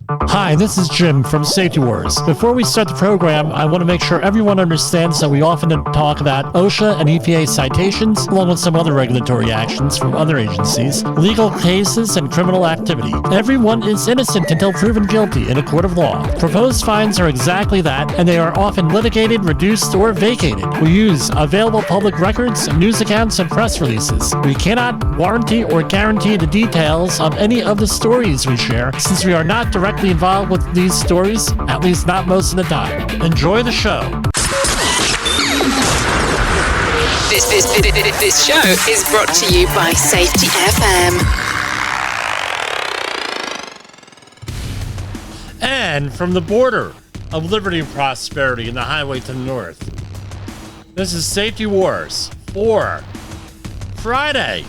Hi, this is Jim from Safety Wars. Before we start the program, I want to make sure everyone understands that we often talk about OSHA and EPA citations, along with some other regulatory actions from other agencies, legal cases, and criminal activity. Everyone is innocent until proven guilty in a court of law. Proposed fines are exactly that, and they are often litigated, reduced, or vacated. We use available public records, news accounts, and press releases. We cannot warranty or guarantee the details of any of the stories we share, since we are not directly involved with these stories, at least not most of the time. Enjoy the show. This show is brought to you by Safety FM. And from the border of liberty and prosperity and the highway to the north, this is Safety Wars for Friday,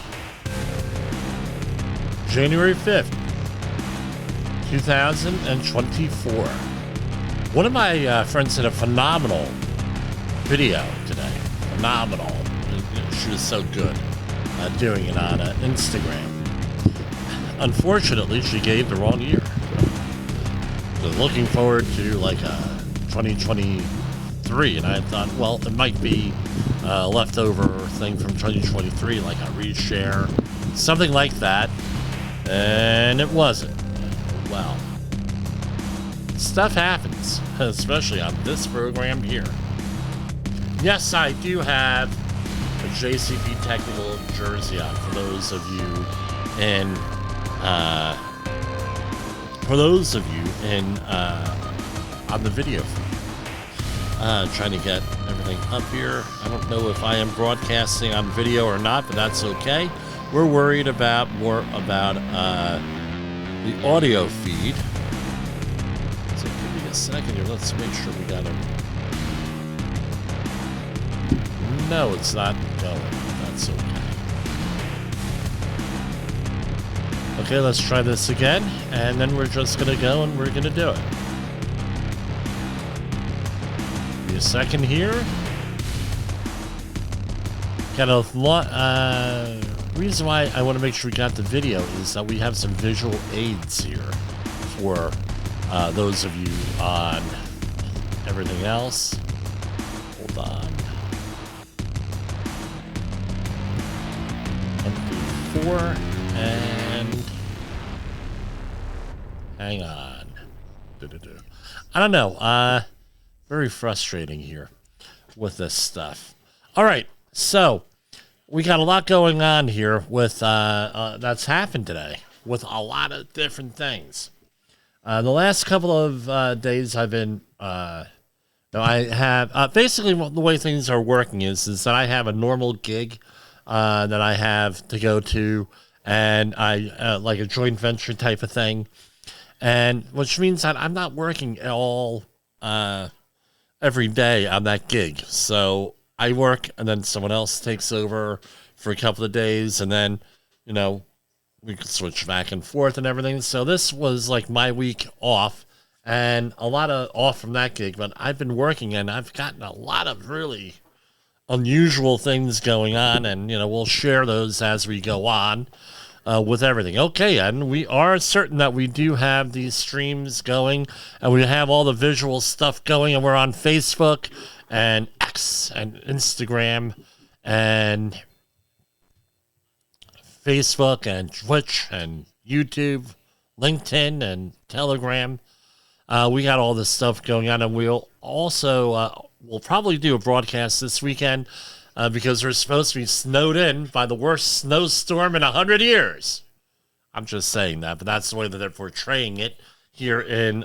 January 5th. 2024. One of my friends did a phenomenal video today. Phenomenal. She was so good doing it on Instagram. Unfortunately, she gave the wrong year. So looking forward to like 2023, and I thought, well, it might be a leftover thing from 2023, like a reshare, something like that, and it wasn't. Well, stuff happens, especially on this program here. Yes, I do have a JCP technical jersey on for those of you in on the video feed. Trying to get everything up here. I don't know if I am broadcasting on video or not, but that's okay. We're worried more about the audio feed. So give me a second here. Let's make sure we got it. No, it's not going. That's okay. Okay, let's try this again, and then we're just gonna go and we're gonna do it. Give me a second here. Got a lot. Reason why I want to make sure we got the video is that we have some visual aids here for those of you on everything else. Hold on. 1 through 4 and hang on. I don't know. Very frustrating here with this stuff. All right, so we got a lot going on here with that's happened today with a lot of different things. The last couple of days I've been, I have basically the way things are working is that I have a normal gig that I have to go to, and I like a joint venture type of thing, and which means that I'm not working at all every day on that gig. So I work, and then someone else takes over for a couple of days, and then, we could switch back and forth and everything. So this was like my week off, and a lot of off from that gig, but I've been working, and I've gotten a lot of really unusual things going on, and, we'll share those as we go on with everything. Okay, and we are certain that we do have these streams going, and we have all the visual stuff going, and we're on Facebook and X and Instagram and Facebook and Twitch and YouTube, LinkedIn and Telegram. We got all this stuff going on, and we'll also we'll probably do a broadcast this weekend because we're supposed to be snowed in by the worst snowstorm in 100 years. I'm just saying that, but that's the way that they're portraying it here in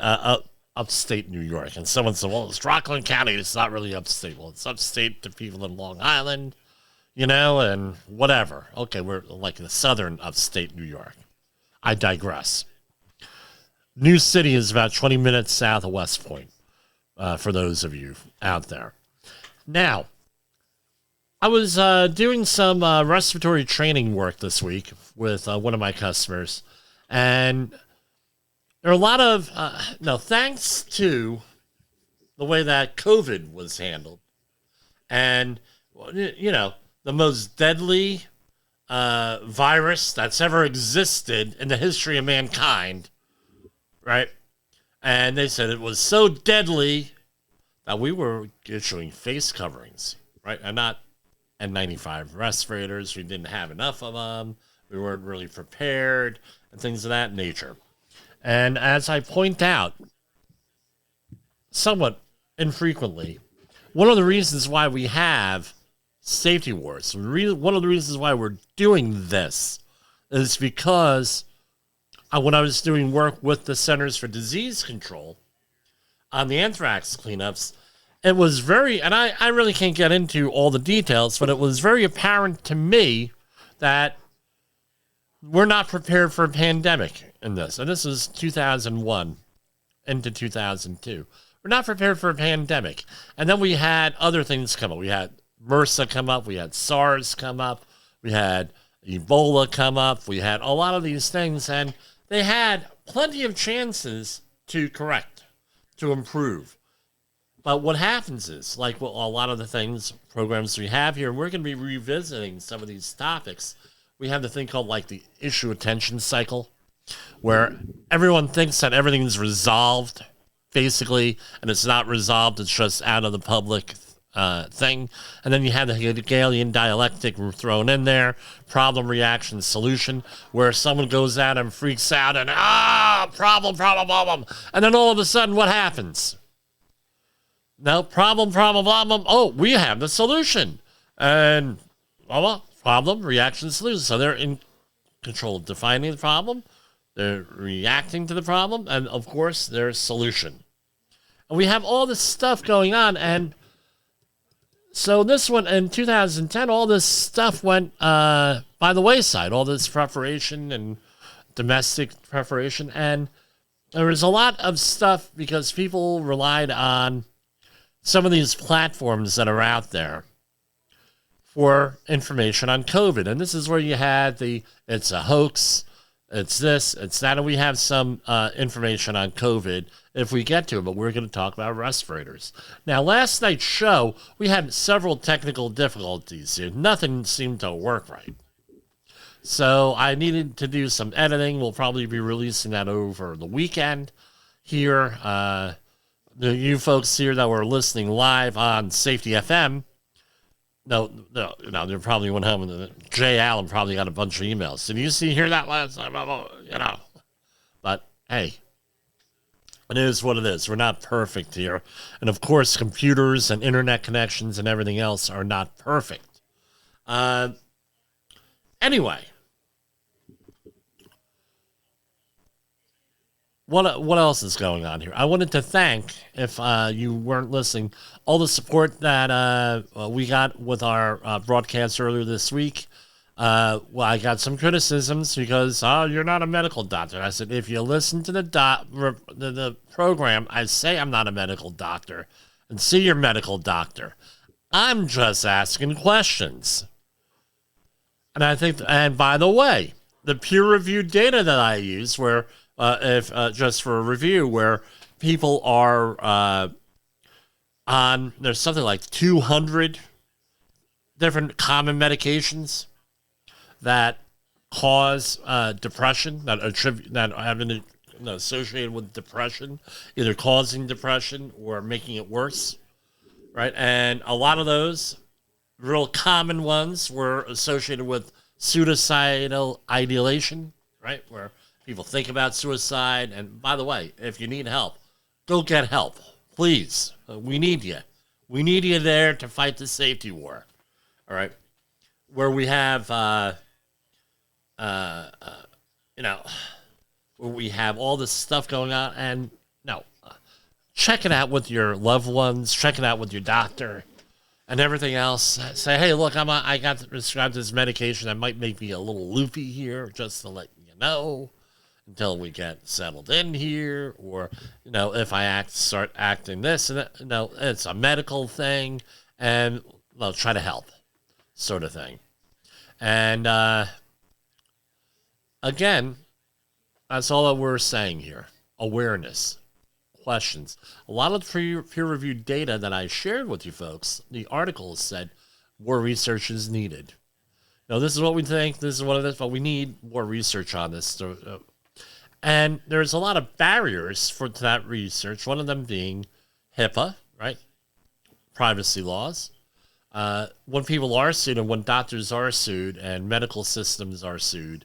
upstate New York. And someone said, well, it's Rockland County. It's not really upstate. Well, it's upstate to people in Long Island, and whatever. Okay, we're like the southern upstate New York. I digress. New City is about 20 minutes south of West Point, for those of you out there. Now, I was doing some respiratory training work this week with one of my customers, and there are a lot of, thanks to the way that COVID was handled, and, the most deadly virus that's ever existed in the history of mankind, right? And they said it was so deadly that we were issuing face coverings, right? And not N95 respirators. We didn't have enough of them. We weren't really prepared and things of that nature. And as I point out, somewhat infrequently, one of the reasons why we have safety wars, one of the reasons why we're doing this is because when I was doing work with the Centers for Disease Control on the anthrax cleanups, it was very, and I really can't get into all the details, but it was very apparent to me that we're not prepared for a pandemic in this. And this was 2001 into 2002. We're not prepared for a pandemic. And then we had other things come up. We had MRSA come up. We had SARS come up. We had Ebola come up. We had a lot of these things. And they had plenty of chances to correct, to improve. But what happens is, like a lot of the programs we have here, we're going to be revisiting some of these topics. We have the thing called like the issue attention cycle, where everyone thinks that everything's resolved, basically, and it's not resolved. It's just out of the public thing. And then you have the Hegelian dialectic thrown in there, problem, reaction, solution, where someone goes out and freaks out and, problem. And then all of a sudden, what happens? No, problem. Oh, we have the solution. And problem, reaction, solution. So they're in control of defining the problem. They're reacting to the problem. And, of course, there's solution. And we have all this stuff going on. And so this one, in 2010, all this stuff went by the wayside. All this preparation and domestic preparation. And there was a lot of stuff because people relied on some of these platforms that are out there for information on COVID. And this is where you had it's a hoax, it's this, it's that, and we have some information on COVID if we get to it, but we're going to talk about respirators. Now, last night's show, we had several technical difficulties here. Nothing seemed to work right. So I needed to do some editing. We'll probably be releasing that over the weekend here. You folks here that were listening live on Safety FM, no, they probably went home and Jay Allen probably got a bunch of emails. Did you hear that last time? But hey, it is what it is. We're not perfect here. And of course, computers and internet connections and everything else are not perfect. Anyway. What else is going on here? I wanted to thank, if you weren't listening, all the support that we got with our broadcast earlier this week. I got some criticisms because, you're not a medical doctor. And I said, if you listen to the program, I say I'm not a medical doctor, and see your medical doctor. I'm just asking questions. And I think, and by the way, the peer-reviewed data that I use, where just for a review, where people are on, there's something like 200 different common medications that cause depression, that have been associated with depression, either causing depression or making it worse, right? And a lot of those real common ones were associated with suicidal ideation, right? Where people think about suicide. And by the way, if you need help, go get help. Please. We need you. We need you there to fight the safety war. All right. Where we have, where we have all this stuff going on. And check it out with your loved ones. Check it out with your doctor and everything else. Say, hey, look, I got prescribed this medication that might make me a little loopy here, just to let you know, until we get settled in here, or if I start acting this and that, it's a medical thing, and they'll try to help, sort of thing. And again, that's all that we're saying here: awareness, questions. A lot of peer-reviewed data that I shared with you folks, the articles said more research is needed. This is what we think. This is what it is, but we need more research on this. And there's a lot of barriers for that research, one of them being HIPAA, right? Privacy laws. When people are sued and when doctors are sued and medical systems are sued,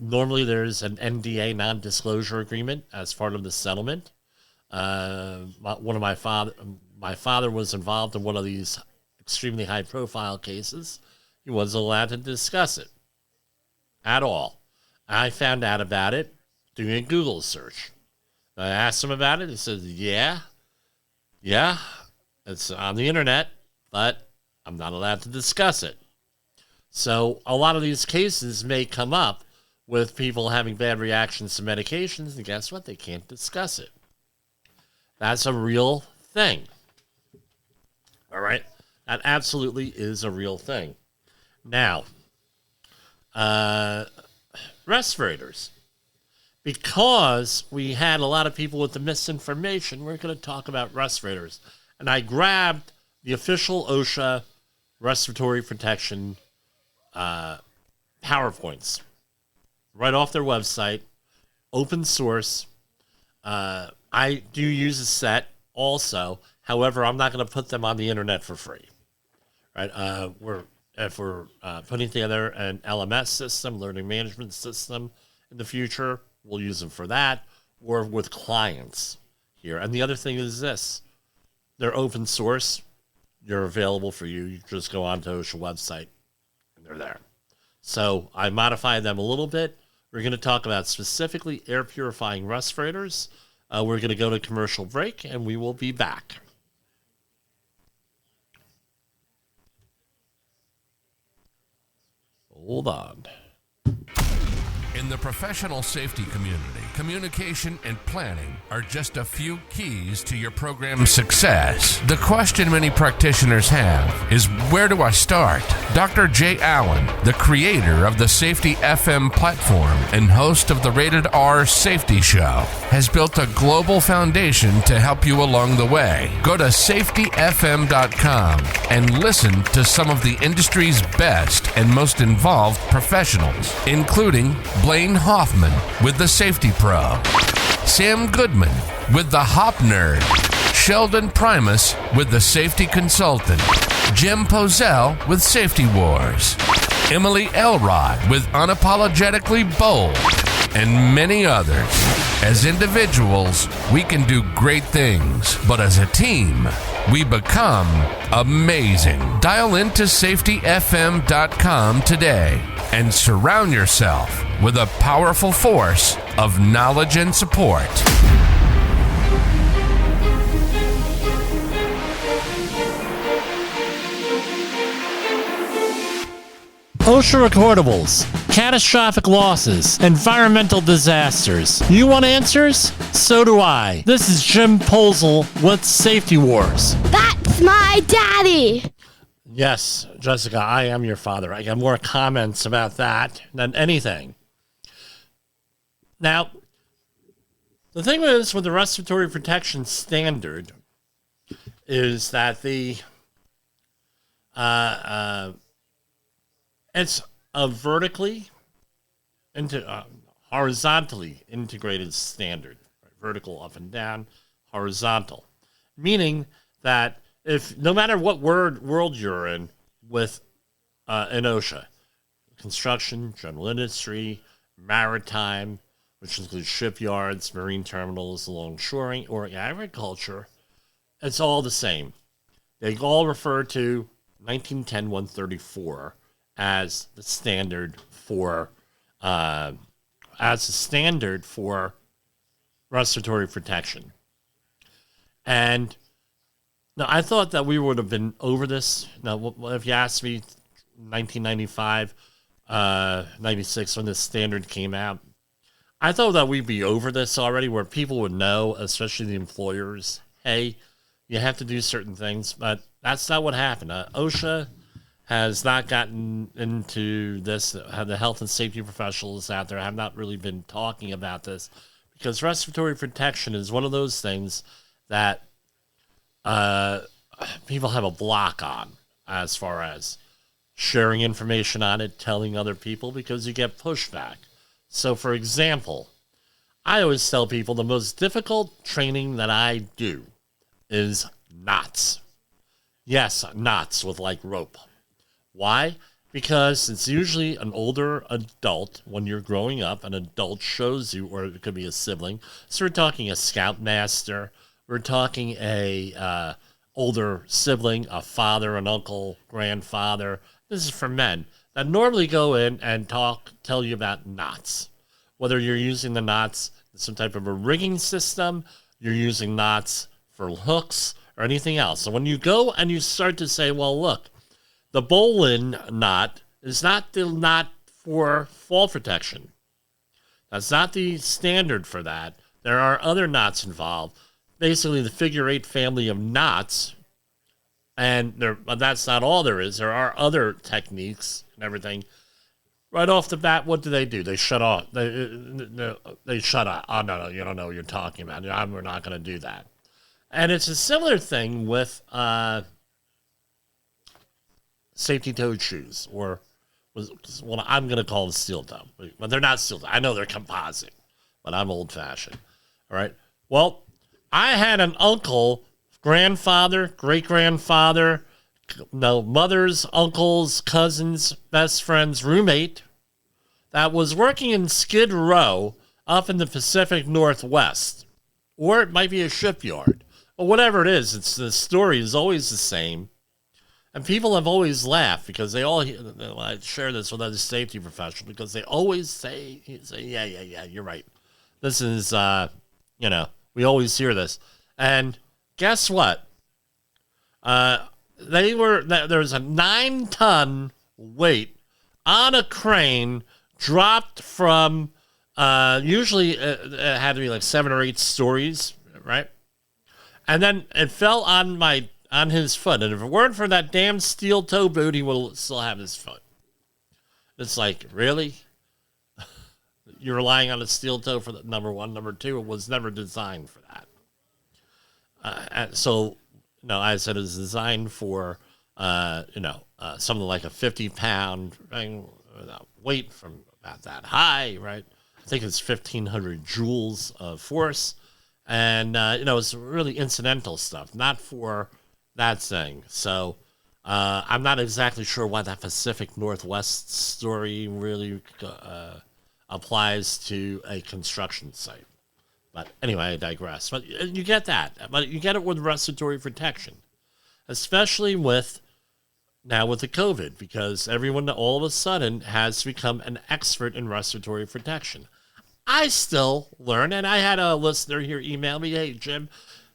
normally there's an NDA, non-disclosure agreement, as part of the settlement. My father was involved in one of these extremely high-profile cases. He wasn't allowed to discuss it at all. I found out about it doing a Google search. I asked him about it. He said, yeah, it's on the internet, but I'm not allowed to discuss it. So a lot of these cases may come up with people having bad reactions to medications, and guess what? They can't discuss it. That's a real thing. All right? That absolutely is a real thing. Now, respirators. Because we had a lot of people with the misinformation, we're going to talk about respirators. And I grabbed the official OSHA respiratory protection PowerPoints right off their website, open source. I do use a set also. However, I'm not going to put them on the internet for free. Right? If we're putting together an LMS system, learning management system in the future, we'll use them for that, or with clients here. And the other thing is this. They're open source. They're available for you. You just go onto OSHA website, and they're there. So I modified them a little bit. We're going to talk about specifically air purifying respirators. We're going to go to commercial break, and we will be back. Hold on. In the professional safety community, communication and planning are just a few keys to your program's success. The question many practitioners have is, where do I start? Dr. Jay Allen, the creator of the Safety FM platform and host of the Rated R Safety Show, has built a global foundation to help you along the way. Go to safetyfm.com and listen to some of the industry's best and most involved professionals, including Blaine Hoffman with the Safety Pro, Sam Goodman with the Hop Nerd, Sheldon Primus with the Safety Consultant, Jim Pozell with Safety Wars, Emily Elrod with Unapologetically Bold, and many others. As individuals, we can do great things, but as a team, we become amazing. Dial into safetyfm.com today and surround yourself with a powerful force of knowledge and support. OSHA recordables, catastrophic losses, environmental disasters. You want answers? So do I. This is Jim Posel with Safety Wars. That's my daddy. Yes, Jessica, I am your father. I got more comments about that than anything. Now, the thing is with the respiratory protection standard is that it's a horizontally integrated standard, right? Vertical up and down, horizontal, meaning that if no matter what world you're in with in OSHA, construction, general industry, maritime, which includes shipyards, marine terminals, longshoring, or agriculture, it's all the same. They all refer to 1910-134 as the standard for respiratory protection. And now I thought that we would have been over this. Now, if you asked me, 1995, 96, when this standard came out, I thought that we'd be over this already, where people would know, especially the employers, hey, you have to do certain things, but that's not what happened. OSHA has not gotten into this. The health and safety professionals out there have not really been talking about this, because respiratory protection is one of those things that people have a block on as far as sharing information on it, telling other people, because you get pushback. So, for example, I always tell people the most difficult training that I do is knots. Yes, knots with like rope. Why? Because it's usually an older adult when you're growing up. An adult shows you, or it could be a sibling. So we're talking a scoutmaster. We're talking a older sibling, a father, an uncle, grandfather. This is for men that normally go in and tell you about knots. Whether you're using the knots in some type of a rigging system, you're using knots for hooks, or anything else. So when you go and you start to say, well, look, the bowline knot is not the knot for fall protection. That's not the standard for that. There are other knots involved. Basically, the figure eight family of knots, and but that's not all there is. There are other techniques and everything. Right off the bat, what do? They shut off. They shut off. Oh, no, you don't know what you're talking about. We're not going to do that. And it's a similar thing with safety-toed shoes, or what I'm going to call them steel-toe. But they're not steel-toe. I know they're composite, but I'm old-fashioned. All right? Well, I had an uncle, grandfather, great-grandfather, mother's, uncle's, cousin's, best friend's roommate that was working in Skid Row up in the Pacific Northwest. Or it might be a shipyard. But whatever it is, the story is always the same. And people have always laughed because I share this with other safety professionals because they always say, yeah, you're right. This is, we always hear this. And guess what? There's a 9-ton weight on a crane dropped from, usually it had to be like 7 or 8 stories, right? And then it fell on his foot. And if it weren't for that damn steel toe boot, he would still have his foot. It's like, really? You're relying on a steel toe for the number one. Number two, it was never designed for that. I said it was designed for, something like a 50-pound weight from about that high, right? I think it's 1,500 joules of force. And, it's really incidental stuff, not for that thing. So I'm not exactly sure why that Pacific Northwest story really applies to a construction site. But anyway, I digress. But you get that. But you get it with respiratory protection, especially with the COVID, because everyone all of a sudden has become an expert in respiratory protection. I still learn, and I had a listener here email me, hey, Jim,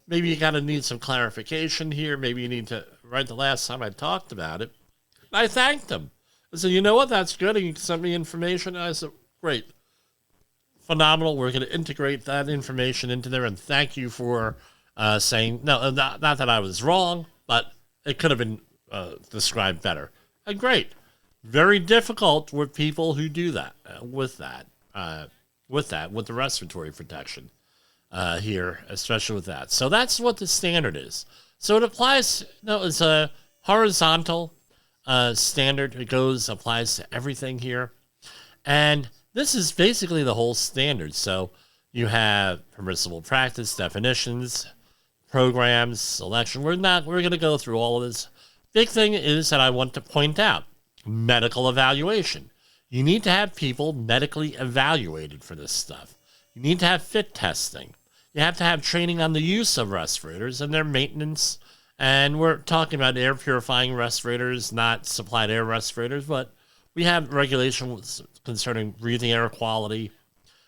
maybe you got to need some clarification here. Maybe you need to, right the last time I talked about it. I thanked him. I said, you know what, that's good. And you sent me information. And I said, great. Phenomenal. We're going to integrate that information into there. And thank you for saying, no, not that I was wrong, but it could have been described better. And great. Very difficult with people who do that, with the respiratory protection here, especially with that. So that's what the standard is. So it applies, it's a horizontal standard. It applies to everything here. And this is basically the whole standard. So you have permissible practice, definitions, programs, selection. We're going to go through all of this. Big thing is that I want to point out medical evaluation. You need to have people medically evaluated for this stuff. You need to have fit testing. You have to have training on the use of respirators and their maintenance. And we're talking about air purifying respirators, not supplied air respirators, but we have regulations concerning breathing air quality,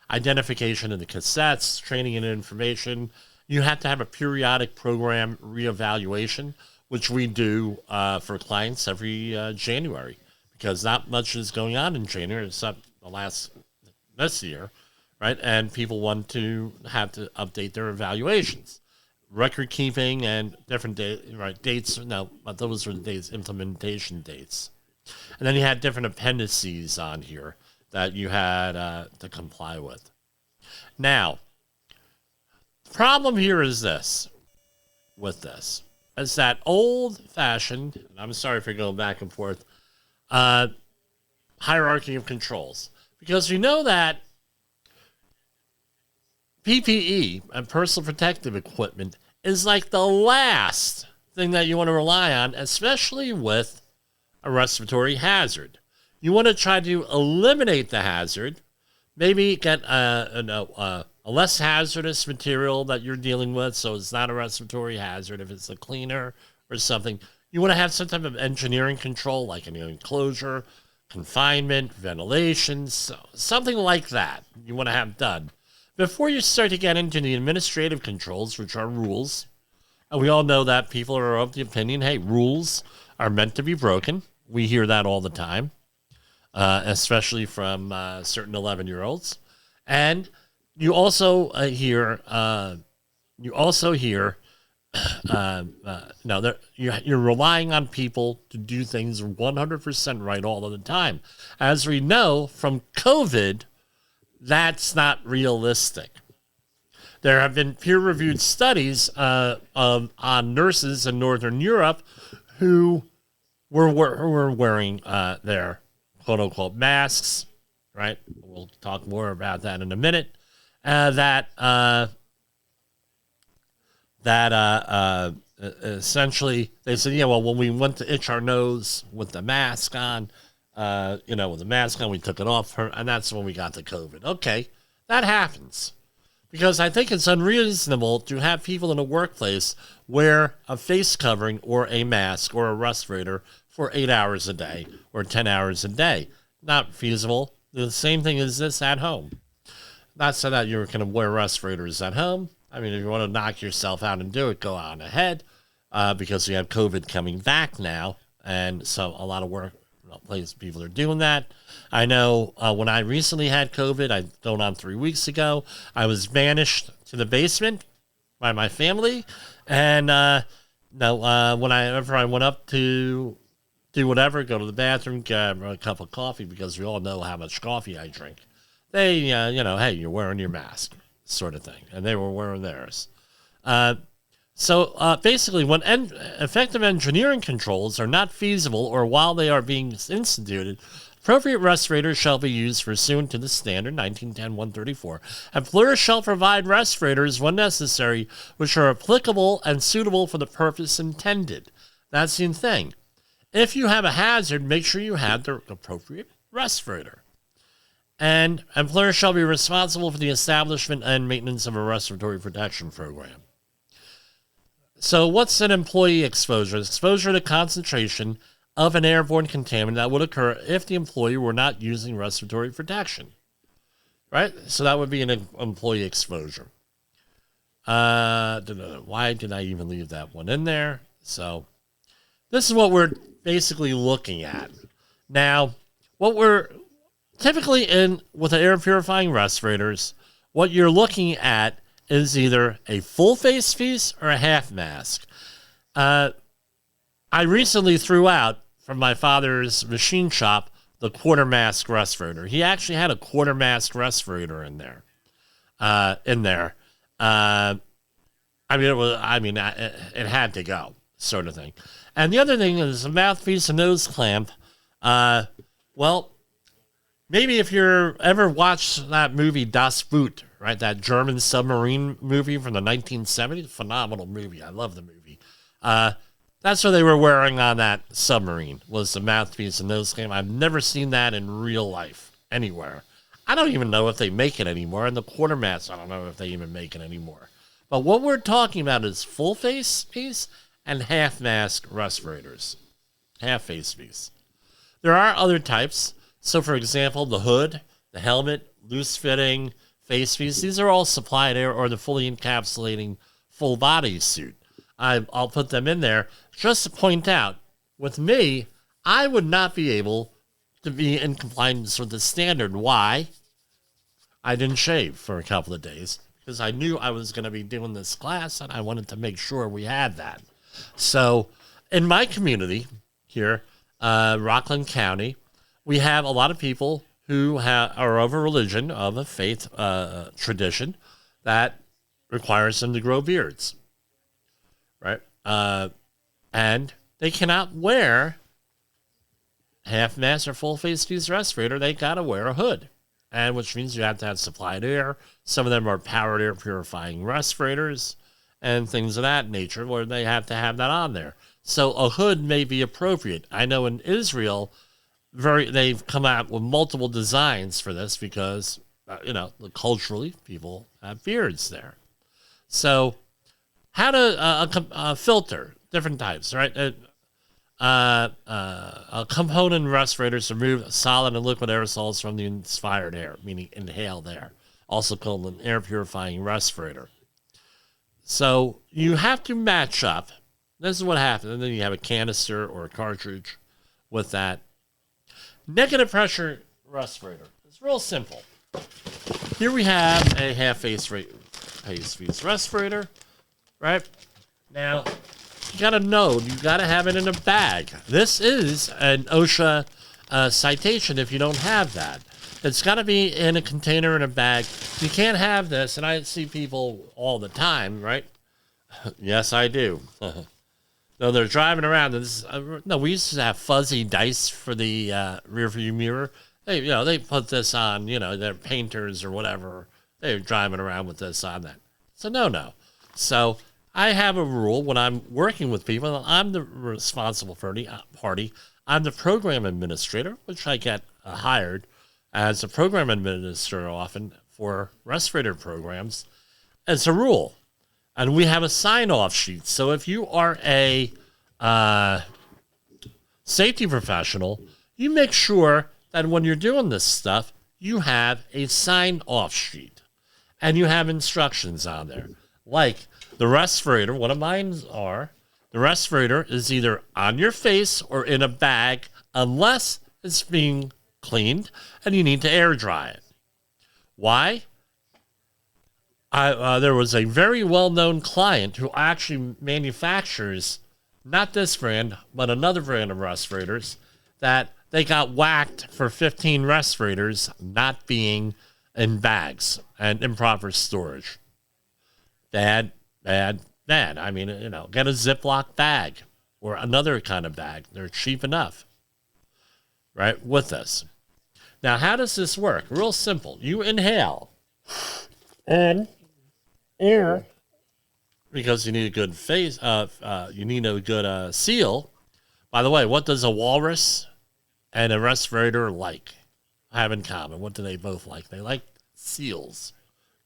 identification of the cassettes, training and information. You have to have a periodic program reevaluation, which we do for clients every January. Because not much is going on in January except this year, right? And people want to have to update their evaluations, record keeping, and different dates. No, but those are the dates, implementation dates. And then you had different appendices on here that you had to comply with. Now, the problem here is this, is that old-fashioned, and I'm sorry for going back and forth, hierarchy of controls. Because you know that PPE and personal protective equipment is like the last thing that you want to rely on, especially with a respiratory hazard. You want to try to eliminate the hazard, maybe get a less hazardous material that you're dealing with, so it's not a respiratory hazard. If it's a cleaner or something, you want to have some type of engineering control, like an enclosure, confinement, ventilation, something like that you want to have done before you start to get into the administrative controls, which are rules. And we all know that people are of the opinion, hey, rules are meant to be broken. We hear that all the time, especially from certain 11-year-olds. And you also hear, you're relying on people to do things 100% right all of the time. As we know from COVID, that's not realistic. There have been peer-reviewed studies on nurses in Northern Europe who were wearing their quote-unquote masks, right? We'll talk more about that in a minute. Essentially they said, yeah, well, when we went to itch our nose with the mask on, we took it off, and that's when we got the COVID. Okay, that happens. Because I think it's unreasonable to have people in a workplace wear a face covering or a mask or a respirator for 8 hours a day or 10 hours a day. Not feasible. The same thing as this at home. Not so that you're going to wear respirators at home. I mean, if you want to knock yourself out and do it, go on ahead, because we have COVID coming back now, and so a lot of workplace people are doing that. I know when I recently had COVID, I going on 3 weeks ago, I was banished to the basement by my family, and whenever I went up to do whatever, go to the bathroom, grab a cup of coffee, because we all know how much coffee I drink. They, hey, you're wearing your mask, sort of thing. And they were wearing theirs. So basically, when effective engineering controls are not feasible or while they are being instituted, appropriate respirators shall be used pursuant to the standard 1910-134. Employers shall provide respirators when necessary, which are applicable and suitable for the purpose intended. That's the thing. If you have a hazard, make sure you have the appropriate respirator. And employers shall be responsible for the establishment and maintenance of a respiratory protection program. So what's an employee exposure? Exposure to concentration of an airborne contaminant that would occur if the employee were not using respiratory protection. Right? So that would be an employee exposure. Why did I even leave that one in there? So this is what we're basically looking at. Now, what we're typically in with the air purifying respirators, what you're looking at is either a full face piece or a half mask. I recently threw out from my father's machine shop the quarter mask respirator. He actually had a quarter mask respirator in there. It had to go, sort of thing. And the other thing is a mouthpiece and nose clamp. Maybe if you're ever watched that movie Das Boot, right? That German submarine movie from the 1970s. Phenomenal movie. I love the movie. That's what they were wearing on that submarine, was the mouthpiece and nose clamp. I've never seen that in real life anywhere. I don't even know if they make it anymore. And the quarter mask, I don't know if they even make it anymore. But what we're talking about is full face piece and half mask respirators. Half face piece. There are other types. So, for example, the hood, the helmet, loose fitting, face piece, these are all supplied air or the fully encapsulating full body suit. I'll put them in there just to point out, with me, I would not be able to be in compliance with the standard. Why? I didn't shave for a couple of days because I knew I was going to be doing this class and I wanted to make sure we had that. So, in my community here, Rockland County, we have a lot of people who are of a religion, of a faith tradition that requires them to grow beards, right? And they cannot wear half mask or full face piece respirator. They got to wear a hood and which means you have to have supplied air. Some of them are powered air purifying respirators and things of that nature where they have to have that on there. So a hood may be appropriate. I know in Israel, they've come out with multiple designs for this because, culturally, people have beards there. So how to filter different types, right? Component respirators remove solid and liquid aerosols from the inspired air, meaning inhaled air, also called an air purifying respirator. So you have to match up. This is what happens. And then you have a canister or a cartridge with that. Negative pressure respirator. It's real simple. Here we have a half-face respirator, right? Now, you got to know, you got to have it in a bag. This is an OSHA citation if you don't have that. It's got to be in a container in a bag. You can't have this, and I see people all the time, right? Yes, I do. So they're driving around. And we used to have fuzzy dice for the rearview mirror. They put this on, they're painters or whatever. They're driving around with this on that. So no. So I have a rule when I'm working with people. I'm the responsible party. I'm the program administrator, which I get hired as a program administrator often for respirator programs. It's a rule. And we have a sign-off sheet. So if you are a safety professional, you make sure that when you're doing this stuff, you have a sign-off sheet. And you have instructions on there. Like the respirator, one of mine are, the respirator is either on your face or in a bag unless it's being cleaned and you need to air dry it. Why? There was a very well-known client who actually manufactures not this brand, but another brand of respirators that they got whacked for 15 respirators not being in bags and improper storage. Bad. I mean, get a Ziploc bag or another kind of bag. They're cheap enough, right, with this. Now, how does this work? Real simple. You inhale and air, because you need a good you need a good seal. By the way, what does a walrus and a respirator have in common? What do they both like? They like seals,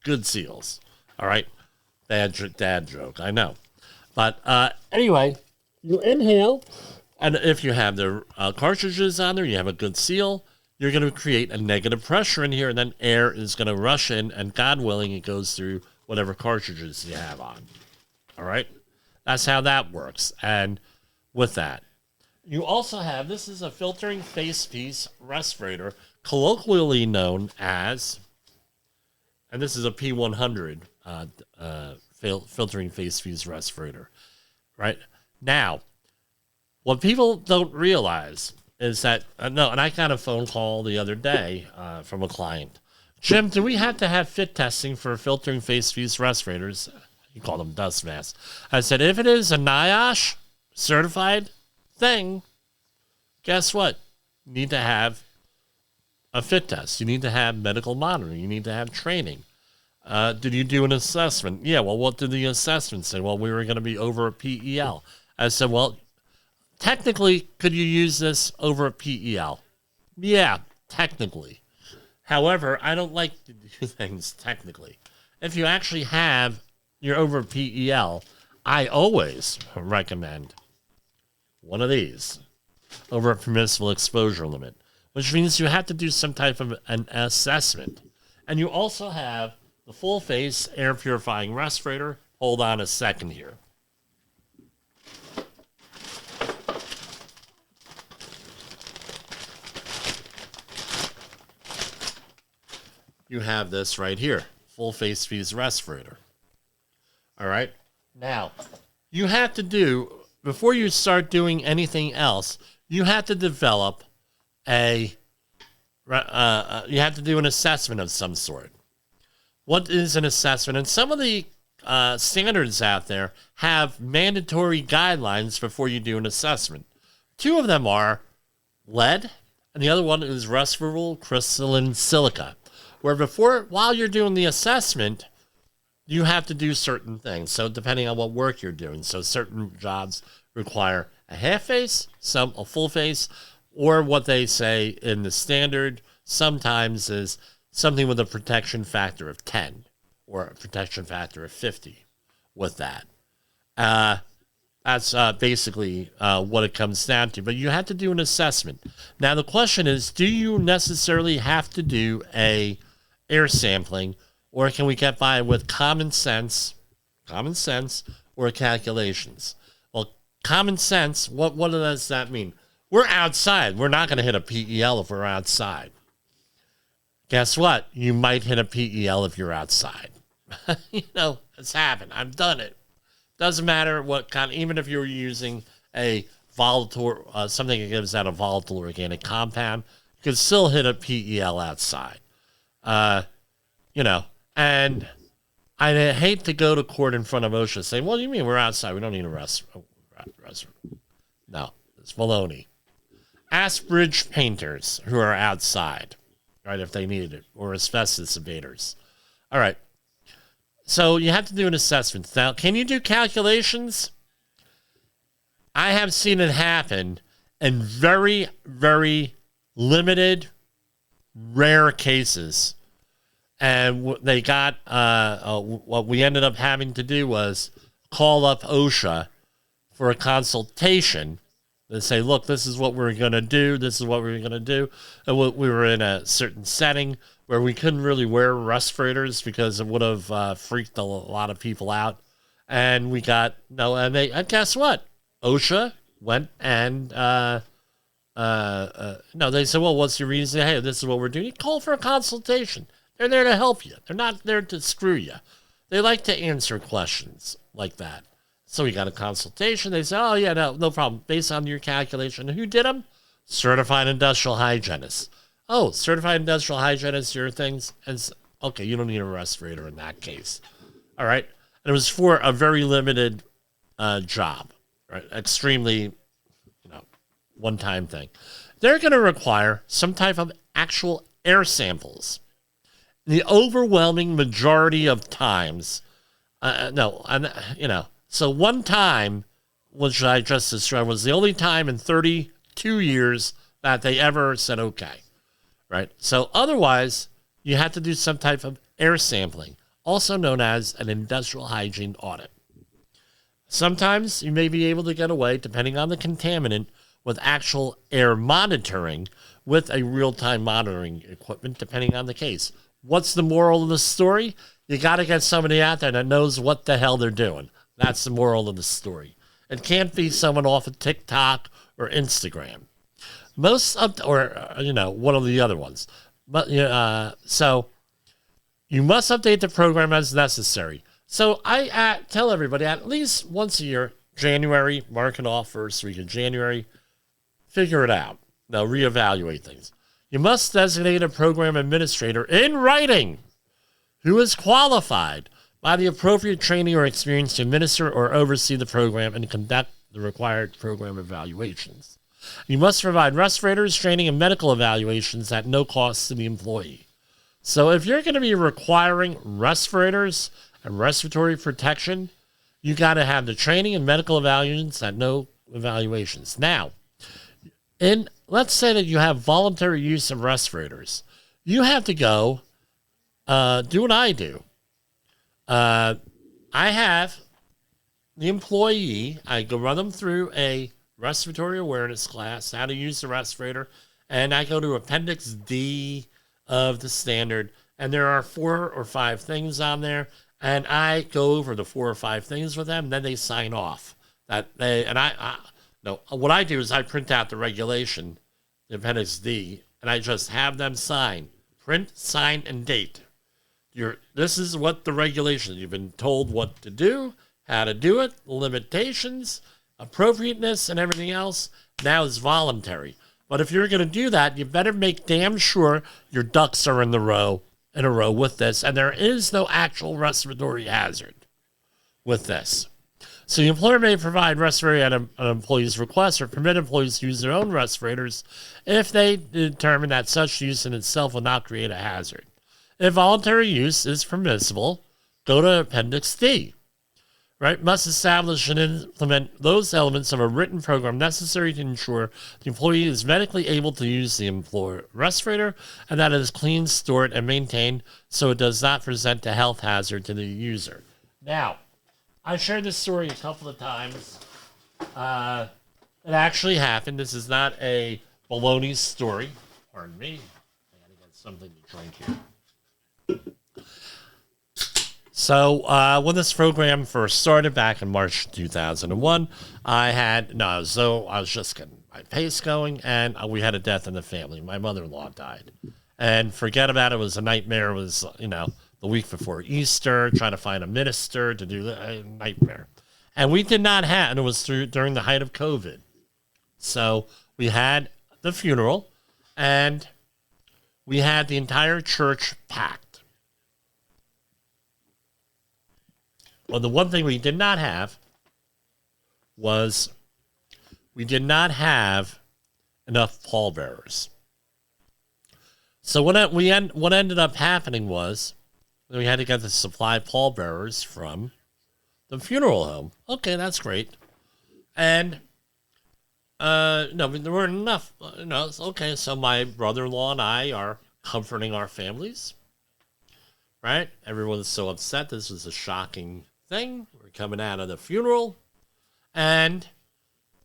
good seals. All right, bad dad joke, I know, but anyway, you inhale, and if you have the cartridges on there, you have a good seal. You're going to create a negative pressure in here, and then air is going to rush in, and God willing, it goes through whatever cartridges you have on. All right? That's how that works. And with that, you also have, this is a filtering face piece respirator, colloquially known as, and this is a P100 filtering face piece respirator. Right? Now, what people don't realize is that, and I got a phone call the other day from a client. Jim, do we have to have fit testing for filtering face piece respirators? You call them dust masks. I said, if it is a NIOSH certified thing, guess what? You need to have a fit test. You need to have medical monitoring. You need to have training. Did you do an assessment? Yeah, well, what did the assessment say? Well, we were going to be over a PEL. I said, well, technically, could you use this over a PEL? Yeah, technically. However, I don't like to do things technically. If you actually you're over a PEL, I always recommend one of these over a permissible exposure limit, which means you have to do some type of an assessment. And you also have the full face air purifying respirator. Hold on a second here. You have this right here, full face piece respirator. All right. Now, you have to before you start doing anything else, you have to develop you have to do an assessment of some sort. What is an assessment? And some of the standards out there have mandatory guidelines before you do an assessment. Two of them are lead, and the other one is respirable crystalline silica. Where while you're doing the assessment, you have to do certain things. So depending on what work you're doing. So certain jobs require a half face, some a full face, or what they say in the standard sometimes is something with a protection factor of 10 or a protection factor of 50 with that. That's basically what it comes down to. But you have to do an assessment. Now, the question is, do you necessarily have to do a air sampling, or can we get by with common sense or calculations? Well, common sense, what does that mean? We're outside. We're not going to hit a PEL if we're outside. Guess what? You might hit a PEL if you're outside. It's happened. I've done it. Doesn't matter what kind, even if you're using a volatile, something that gives out a volatile organic compound, you can still hit a PEL outside. And I hate to go to court in front of OSHA saying, well, you mean we're outside? We don't need a rest. No, it's baloney. Ask bridge painters who are outside, right, if they needed it, or asbestos abaters. All right. So you have to do an assessment. Now, can you do calculations? I have seen it happen in very, very limited, rare cases. And they got, what we ended up having to do was call up OSHA for a consultation. They say, look, this is what we're going to do. This is what we're going to do. And we were in a certain setting where we couldn't really wear respirators because it would have freaked a lot of people out. And we got, and guess what? OSHA went and, they said, well, what's your reason? Hey, this is what we're doing. You call for a consultation. They're there to help you. They're not there to screw you. They like to answer questions like that. So we got a consultation. They said, oh, yeah, no problem. Based on your calculation. Who did them? Certified industrial hygienist. Oh, certified industrial hygienist, your things? And okay, you don't need a respirator in that case. All right. And it was for a very limited job, right? Extremely, one-time thing. They're going to require some type of actual air samples. The overwhelming majority of times, so one time, which I just described, was the only time in 32 years that they ever said okay, right? So otherwise, you have to do some type of air sampling, also known as an industrial hygiene audit. Sometimes you may be able to get away, depending on the contaminant, with actual air monitoring with a real-time monitoring equipment, depending on the case. What's the moral of the story? You got to get somebody out there that knows what the hell they're doing. That's the moral of the story. It can't be someone off of TikTok or Instagram. One of the other ones. But so you must update the program as necessary. So I tell everybody at least once a year, January, mark it off first week of January, figure it out. Now reevaluate things. You must designate a program administrator in writing who is qualified by the appropriate training or experience to administer or oversee the program and conduct the required program evaluations. You must provide respirators, training, and medical evaluations at no cost to the employee. So if you're going to be requiring respirators and respiratory protection, you got to have the training and medical evaluations at no evaluations. Now, let's say that you have voluntary use of respirators. You have to go do what I do. I have the employee, I go run them through a respiratory awareness class, how to use the respirator, and I go to Appendix D of the standard, and there are 4 or 5 things on there, and I go over the 4 or 5 things with them, then they sign off. What I do is I print out the regulation, the Appendix D, and I just have them sign. Print, sign, and date. This is what the regulation, you've been told what to do, how to do it, limitations, appropriateness, and everything else. Now is voluntary. But if you're going to do that, you better make damn sure your ducks are in a row with this, and there is no actual respiratory hazard with this. So the employer may provide respirator at an employee's request or permit employees to use their own respirators if they determine that such use in itself will not create a hazard. If voluntary use is permissible, go to Appendix D. Right? Must establish and implement those elements of a written program necessary to ensure the employee is medically able to use the employer respirator and that it is cleaned, stored, and maintained so it does not present a health hazard to the user. Now, I shared this story a couple of times. It actually happened. This is not a baloney story. Pardon me. I gotta get something to drink here. So when this program first started back in March 2001, I was just getting my pace going, and we had a death in the family. My mother-in-law died. And forget about it. It was a nightmare. It was, the week before Easter, trying to find a minister to do the nightmare. And we did not have, and it was during the height of COVID. So we had the funeral, and we had the entire church packed. Well, the one thing we did not have was we did not have enough pallbearers. So what ended up happening was we had to get the supply pallbearers from the funeral home. Okay, that's great. And no, there weren't enough. Okay, so my brother-in-law and I are comforting our families. Right? Everyone's so upset. This was a shocking thing. We're coming out of the funeral, and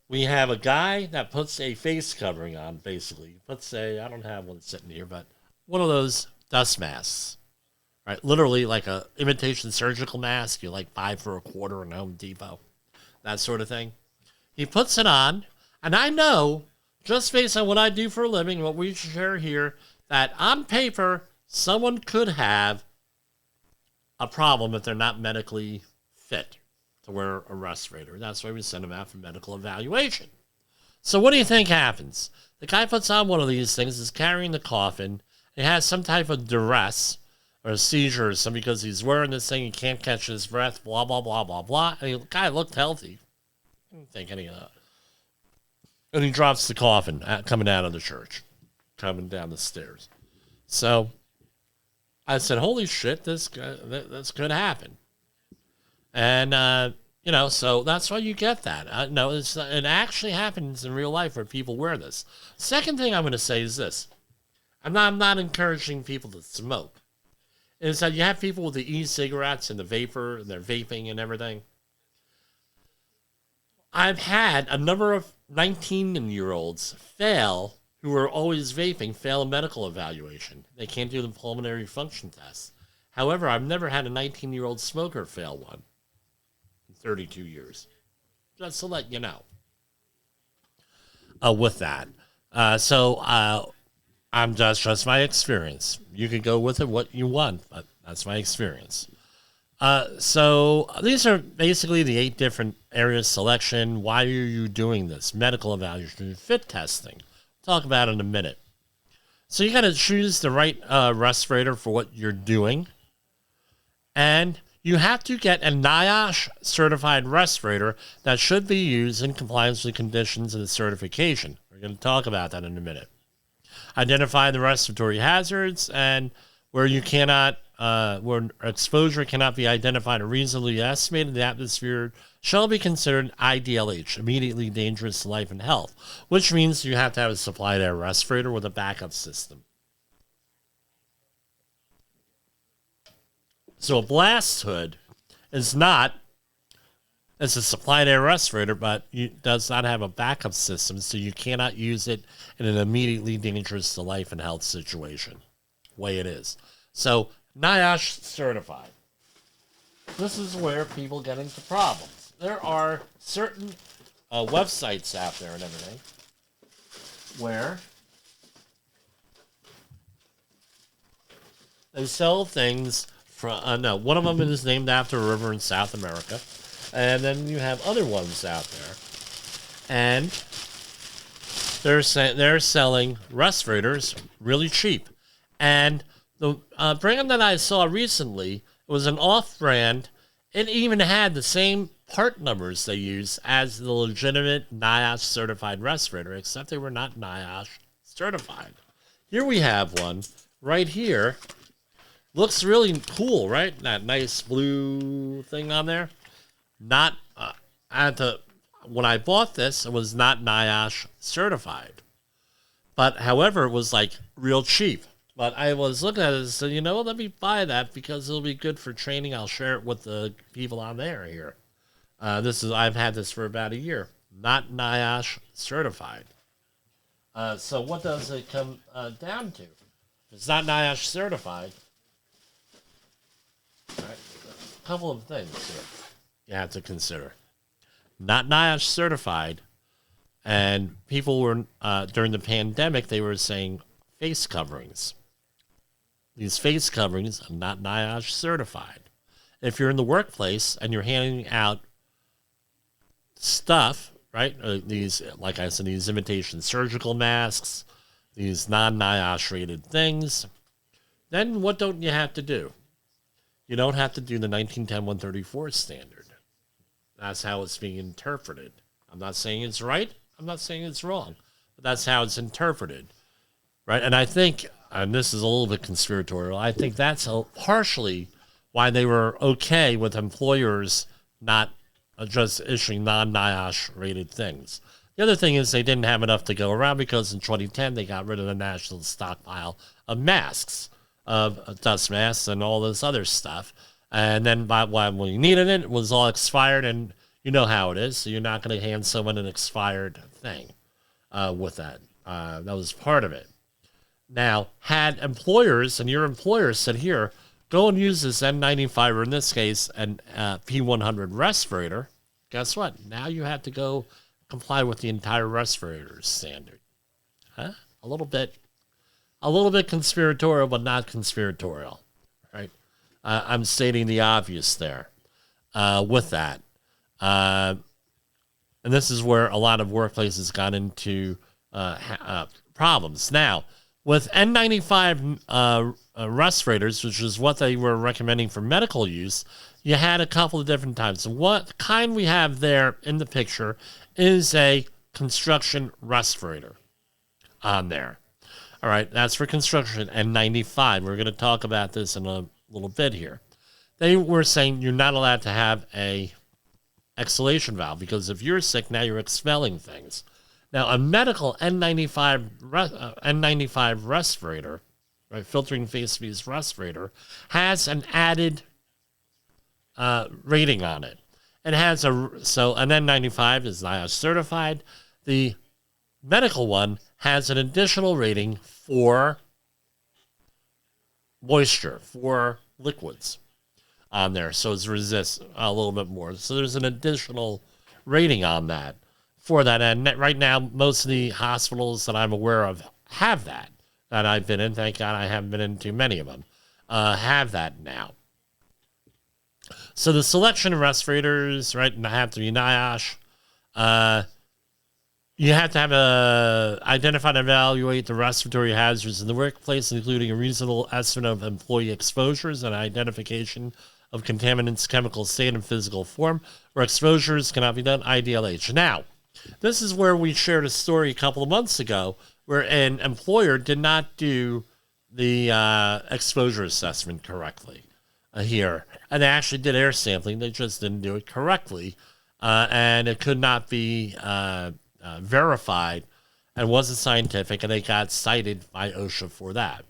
we have a guy that puts a face covering on, basically. He puts I don't have one sitting here, but one of those dust masks, right? Literally like a imitation surgical mask you buy for $0.25 in Home Depot, that sort of thing. He puts it on, and I know, just based on what I do for a living, what we share here, that on paper, someone could have a problem if they're not medically fit to wear a respirator. That's why we send them out for medical evaluation. So what do you think happens? The guy puts on one of these things, is carrying the coffin. He has some type of duress or a seizure or something because he's wearing this thing. He can't catch his breath, blah, blah, blah, blah, blah. And the guy looked healthy. I didn't think any of that. And he drops the coffin coming out of the church, coming down the stairs. So I said, holy shit, this could happen. And, so that's why you get that. No, it actually happens in real life where people wear this. Second thing I'm going to say is this. I'm not encouraging people to smoke. Is that you have people with the e-cigarettes and the vapor, and they're vaping and everything. I've had a number of 19-year-olds who were always vaping fail a medical evaluation. They can't do the pulmonary function test. However, I've never had a 19-year-old smoker fail one in 32 years. Just to let you know. With that. I'm just my experience. You can go with it what you want, but that's my experience. So these are basically the 8 different areas selection. Why are you doing this? Medical evaluation, fit testing. Talk about it in a minute. So you got to choose the right respirator for what you're doing. And you have to get a NIOSH certified respirator that should be used in compliance with the conditions of the certification. We're going to talk about that in a minute. Identify the respiratory hazards and where where exposure cannot be identified or reasonably estimated in the atmosphere shall be considered IDLH, immediately dangerous to life and health, which means you have to have a supplied air respirator with a backup system. So a blast hood it's a supplied air respirator, but it does not have a backup system, so you cannot use it in an immediately dangerous to life and health situation. Way it is. So NIOSH certified. This is where people get into problems. There are certain websites out there and everything where they sell things from, one of them is named after a river in South America. And then you have other ones out there. And they're selling respirators really cheap. And the brand that I saw recently was an off-brand. It even had the same part numbers they use as the legitimate NIOSH certified respirator, except they were not NIOSH certified. Here we have one right here Looks really cool, right? That nice blue thing on there. Not, I had to, when I bought this, it was not NIOSH certified. But however, it was like real cheap. But I was looking at it and said, let me buy that because it'll be good for training. I'll share it with the people on there here. I've had this for about a year. Not NIOSH certified. So what does it come down to? If it's not NIOSH certified, right, a couple of things here you have to consider. Not NIOSH certified, and people were, during the pandemic, they were saying face coverings. These face coverings are not NIOSH certified. If you're in the workplace and you're handing out stuff, right, these, like I said, these imitation surgical masks, these non-NIOSH rated things, then what don't you have to do? You don't have to do the 1910-134 standard. That's how it's being interpreted. I'm not saying it's right. I'm not saying it's wrong. But that's how it's interpreted, right? And I think, and this is a little bit conspiratorial, I think that's partially why they were okay with employers not just issuing non-NIOSH rated things. The other thing is they didn't have enough to go around because in 2010 they got rid of the national stockpile of masks, of dust masks and all this other stuff. And then when you needed it, it was all expired, and you know how it is. So you're not going to hand someone an expired thing with that. That was part of it. Now, had employers, and your employer said, here, go and use this N95, or in this case, an P100 respirator, guess what? Now you have to go comply with the entire respirator standard. Huh? A little bit conspiratorial, but not conspiratorial, right? I'm stating the obvious there with that. And this is where a lot of workplaces got into problems. Now, with N95 respirators, which is what they were recommending for medical use, you had a couple of different types. What kind we have there in the picture is a construction respirator on there. All right, that's for construction, N95. We're going to talk about this in a little bit here. They were saying you're not allowed to have a exhalation valve because if you're sick, now you're expelling things. Now, a medical N95 respirator, right, filtering face-to-face respirator, has an added rating on it. It has so an N95 is NIOSH certified. The medical one has an additional rating for moisture, for liquids on there, so it resists a little bit more. So there's an additional rating on that for that. And right now, most of the hospitals that I'm aware of have that I've been in. Thank God I haven't been in too many of them. Have that now. So the selection of respirators, right, have to be NIOSH. You have to have identify and evaluate the respiratory hazards in the workplace, including a reasonable estimate of employee exposures and identification of contaminants, chemical state, and physical form, where exposures cannot be done, IDLH. Now, this is where we shared a story a couple of months ago where an employer did not do the exposure assessment correctly here. And they actually did air sampling. They just didn't do it correctly. And it could not be verified and wasn't scientific, and they got cited by OSHA for that.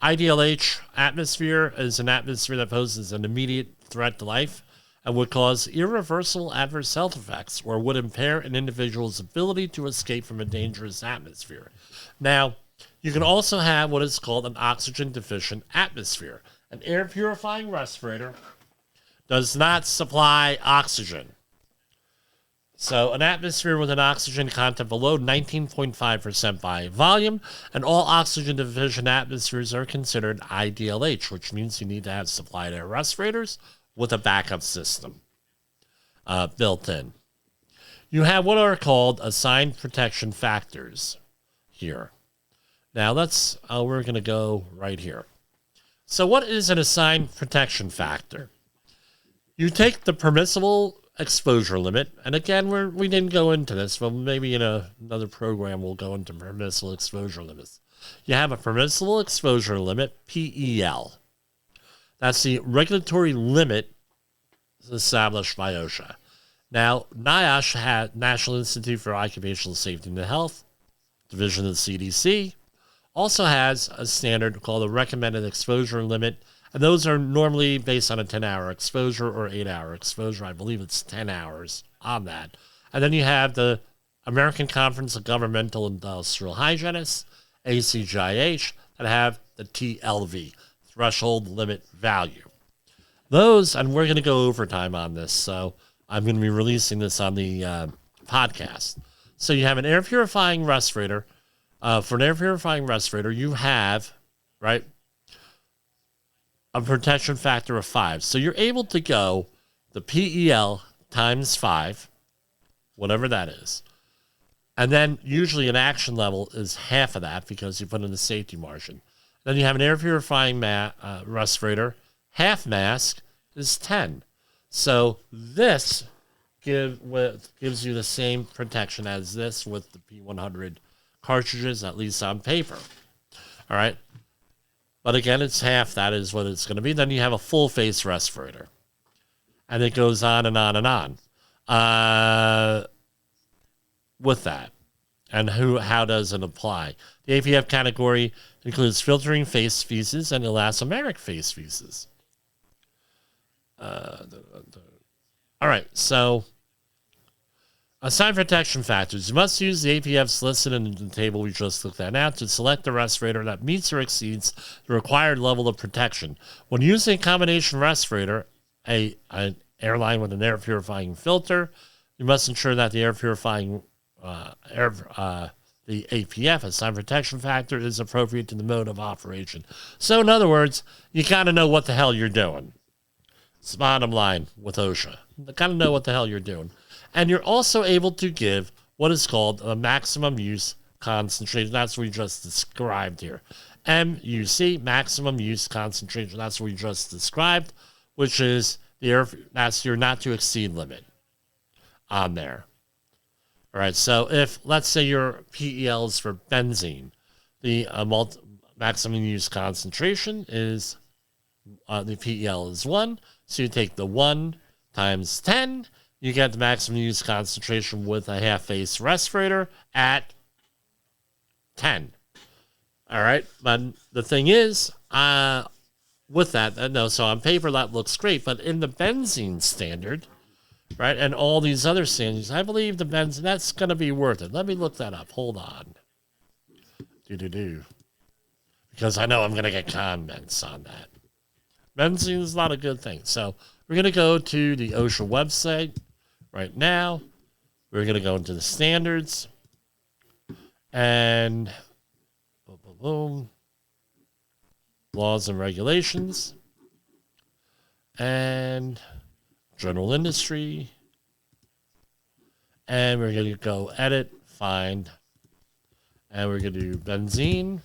IDLH atmosphere is an atmosphere that poses an immediate threat to life and would cause irreversible adverse health effects or would impair an individual's ability to escape from a dangerous atmosphere. Now, you can also have what is called an oxygen-deficient atmosphere. An air purifying respirator does not supply oxygen. So an atmosphere with an oxygen content below 19.5% by volume, and all oxygen-deficient atmospheres are considered IDLH, which means you need to have supplied air respirators with a backup system built in. You have what are called assigned protection factors here. Now we're going to go right here. So what is an assigned protection factor? You take the permissible exposure limit, and again, we didn't go into this, but maybe in another program we'll go into permissible exposure limits. You have a permissible exposure limit, PEL, That's the regulatory limit established by OSHA. Now, NIOSH, National Institute for Occupational Safety and Health, division of the CDC, also has a standard called the recommended exposure limit, and those are normally based on a 10-hour exposure or 8-hour exposure. I believe it's 10 hours on that. And then you have the American Conference of Governmental Industrial Hygienists, ACGIH, that have the TLV, threshold limit value. Those, and we're going to go overtime on this, so I'm going to be releasing this on the podcast. So you have an air purifying respirator. For an air purifying respirator, you have, right, a protection factor of 5. So you're able to go the PEL times 5, whatever that is. And then usually an action level is half of that because you put in the safety margin. Then you have an air purifying respirator. Half mask is 10. So this gives you the same protection as this with the P100 cartridges, at least on paper. All right. But again, it's half. That is what it's going to be. Then you have a full face respirator. And it goes on and on and on with that. And how does it apply? The APF category includes filtering face feces and elastomeric face feces. All right, so assign protection factors. You must use the APFs listed in the table we just looked at now to select the respirator that meets or exceeds the required level of protection. When using a combination respirator, an airline with an air purifying filter, you must ensure that the air purifying the APF, assigned protection factor, is appropriate to the mode of operation. So in other words, you got to know what the hell you're doing. It's the bottom line with OSHA. You got to know what the hell you're doing. And you're also able to give what is called a maximum use concentration. That's what we just described here. MUC, maximum use concentration. That's what we just described, which is that's your not to exceed limit on there. All right, so if, let's say your PEL is for benzene, the maximum use concentration is, the PEL is 1, so you take the 1 times 10, you get the maximum use concentration with a half-face respirator at 10. All right, but the thing is, with that, no, so on paper that looks great, but in the benzene standard, right, and all these other standards, I believe the benzene, that's going to be worth it. Let me look that up. Hold on. Because I know I'm going to get comments on that. Benzene is not a good thing. So we're going to go to the OSHA website right now. We're going to go into the standards. And boom, boom, boom. Laws and regulations. And general industry, and we're going to go edit, find, and we're going to do benzene,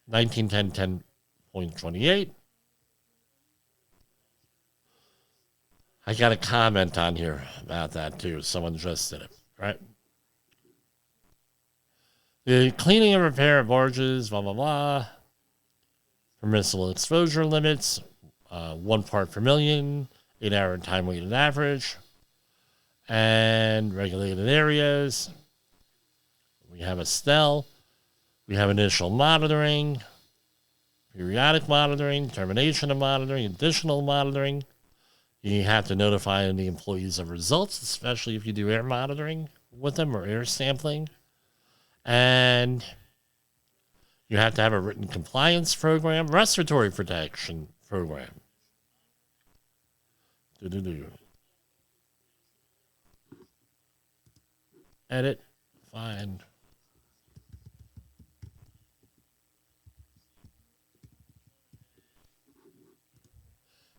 1910 10.28. I got a comment on here about that too. Someone just did it, right? The cleaning and repair of barges, blah, blah, blah. Permissible exposure limits. 1 part per million, 8-hour time weighted average, and regulated areas. We have a STEL. We have initial monitoring, periodic monitoring, termination of monitoring, additional monitoring. You have to notify the employees of results, especially if you do air monitoring with them or air sampling. And you have to have a written compliance program, respiratory protection program. Edit, find.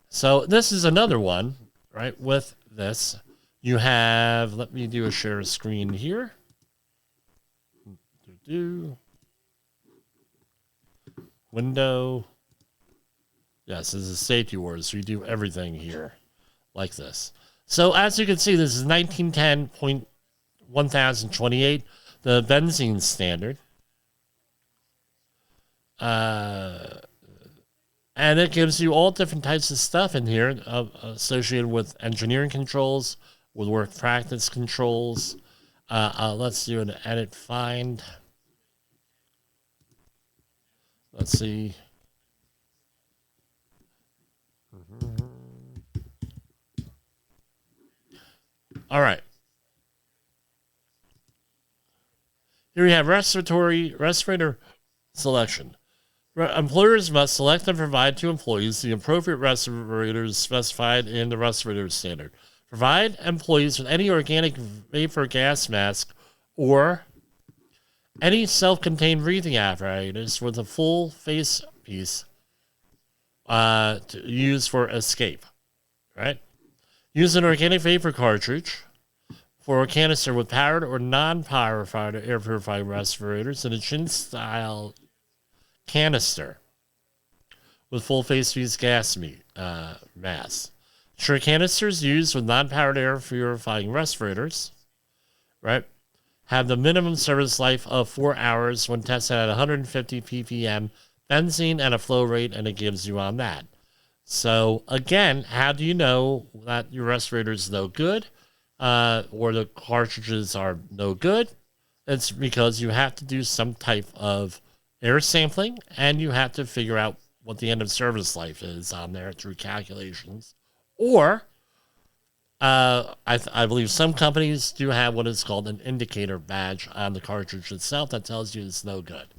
So this is another one, right? With this, you have, let me do a share screen here. Window. Yes, this is safety words. So we do everything here like this. So as you can see, this is 1910.1028, the benzene standard. And it gives you all different types of stuff in here associated with engineering controls, with work practice controls. Let's do an edit find. Let's see. All right. Here we have respirator selection. Employers must select and provide to employees the appropriate respirators specified in the respirator standard. Provide employees with any organic vapor gas mask or any self-contained breathing apparatus with a full face piece to use for escape. Right? Use an organic vapor cartridge for a canister with powered or non-powered air purifying respirators and a chin-style canister with full face piece gas mask. Ensure canisters used with non-powered air purifying respirators, right, have the minimum service life of 4 hours when tested at 150 ppm benzene and a flow rate, and it gives you on that. So again, how do you know that your respirator is no good or the cartridges are no good? It's because you have to do some type of air sampling, and you have to figure out what the end of service life is on there through calculations. Or, I believe some companies do have what is called an indicator badge on the cartridge itself that tells you it's no good.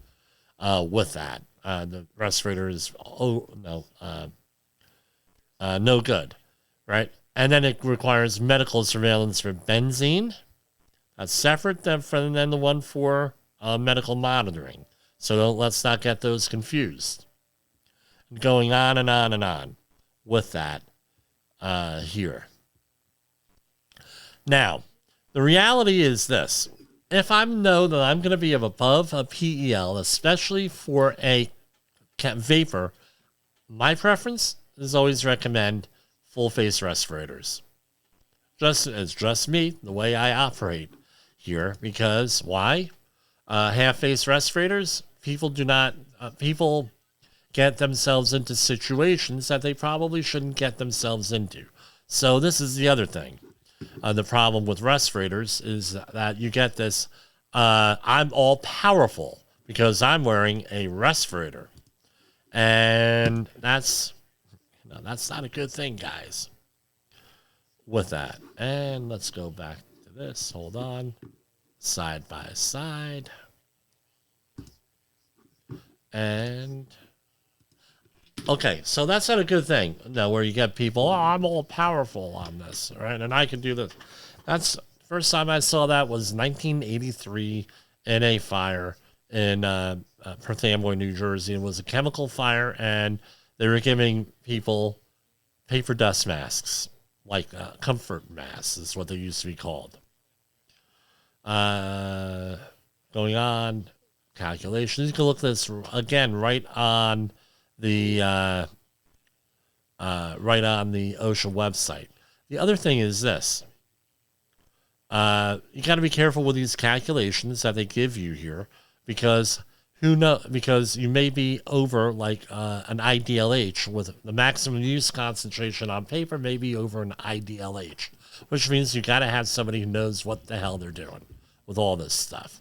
With that, the respirator is no good, right? And then it requires medical surveillance for benzene. That's separate than the one for medical monitoring. So let's not get those confused. Going on and on and on with that here. Now, the reality is this. If I know that I'm going to be above a PEL, especially for a vapor, my preference is always recommend full face respirators. It's just me, the way I operate here. Because why? Half face respirators, people get themselves into situations that they probably shouldn't get themselves into. So this is the other thing. The problem with respirators is that you get this, I'm all powerful because I'm wearing a respirator. And that's not a good thing, guys, with that. And let's go back to this. Hold on. Side by side. And okay, so that's not a good thing. No, where you get people, I'm all powerful on this, right? And I can do this. That's first time I saw that was 1983 in a fire in Perth Amboy, New Jersey. It was a chemical fire, and they were giving people paper dust masks, like comfort masks is what they used to be called. Going on. Calculations. You can look this again right on the OSHA website. The other thing is this: you got to be careful with these calculations that they give you here, because because you may be over like an IDLH with the maximum use concentration on paper may be over an IDLH, which means you got to have somebody who knows what the hell they're doing with all this stuff.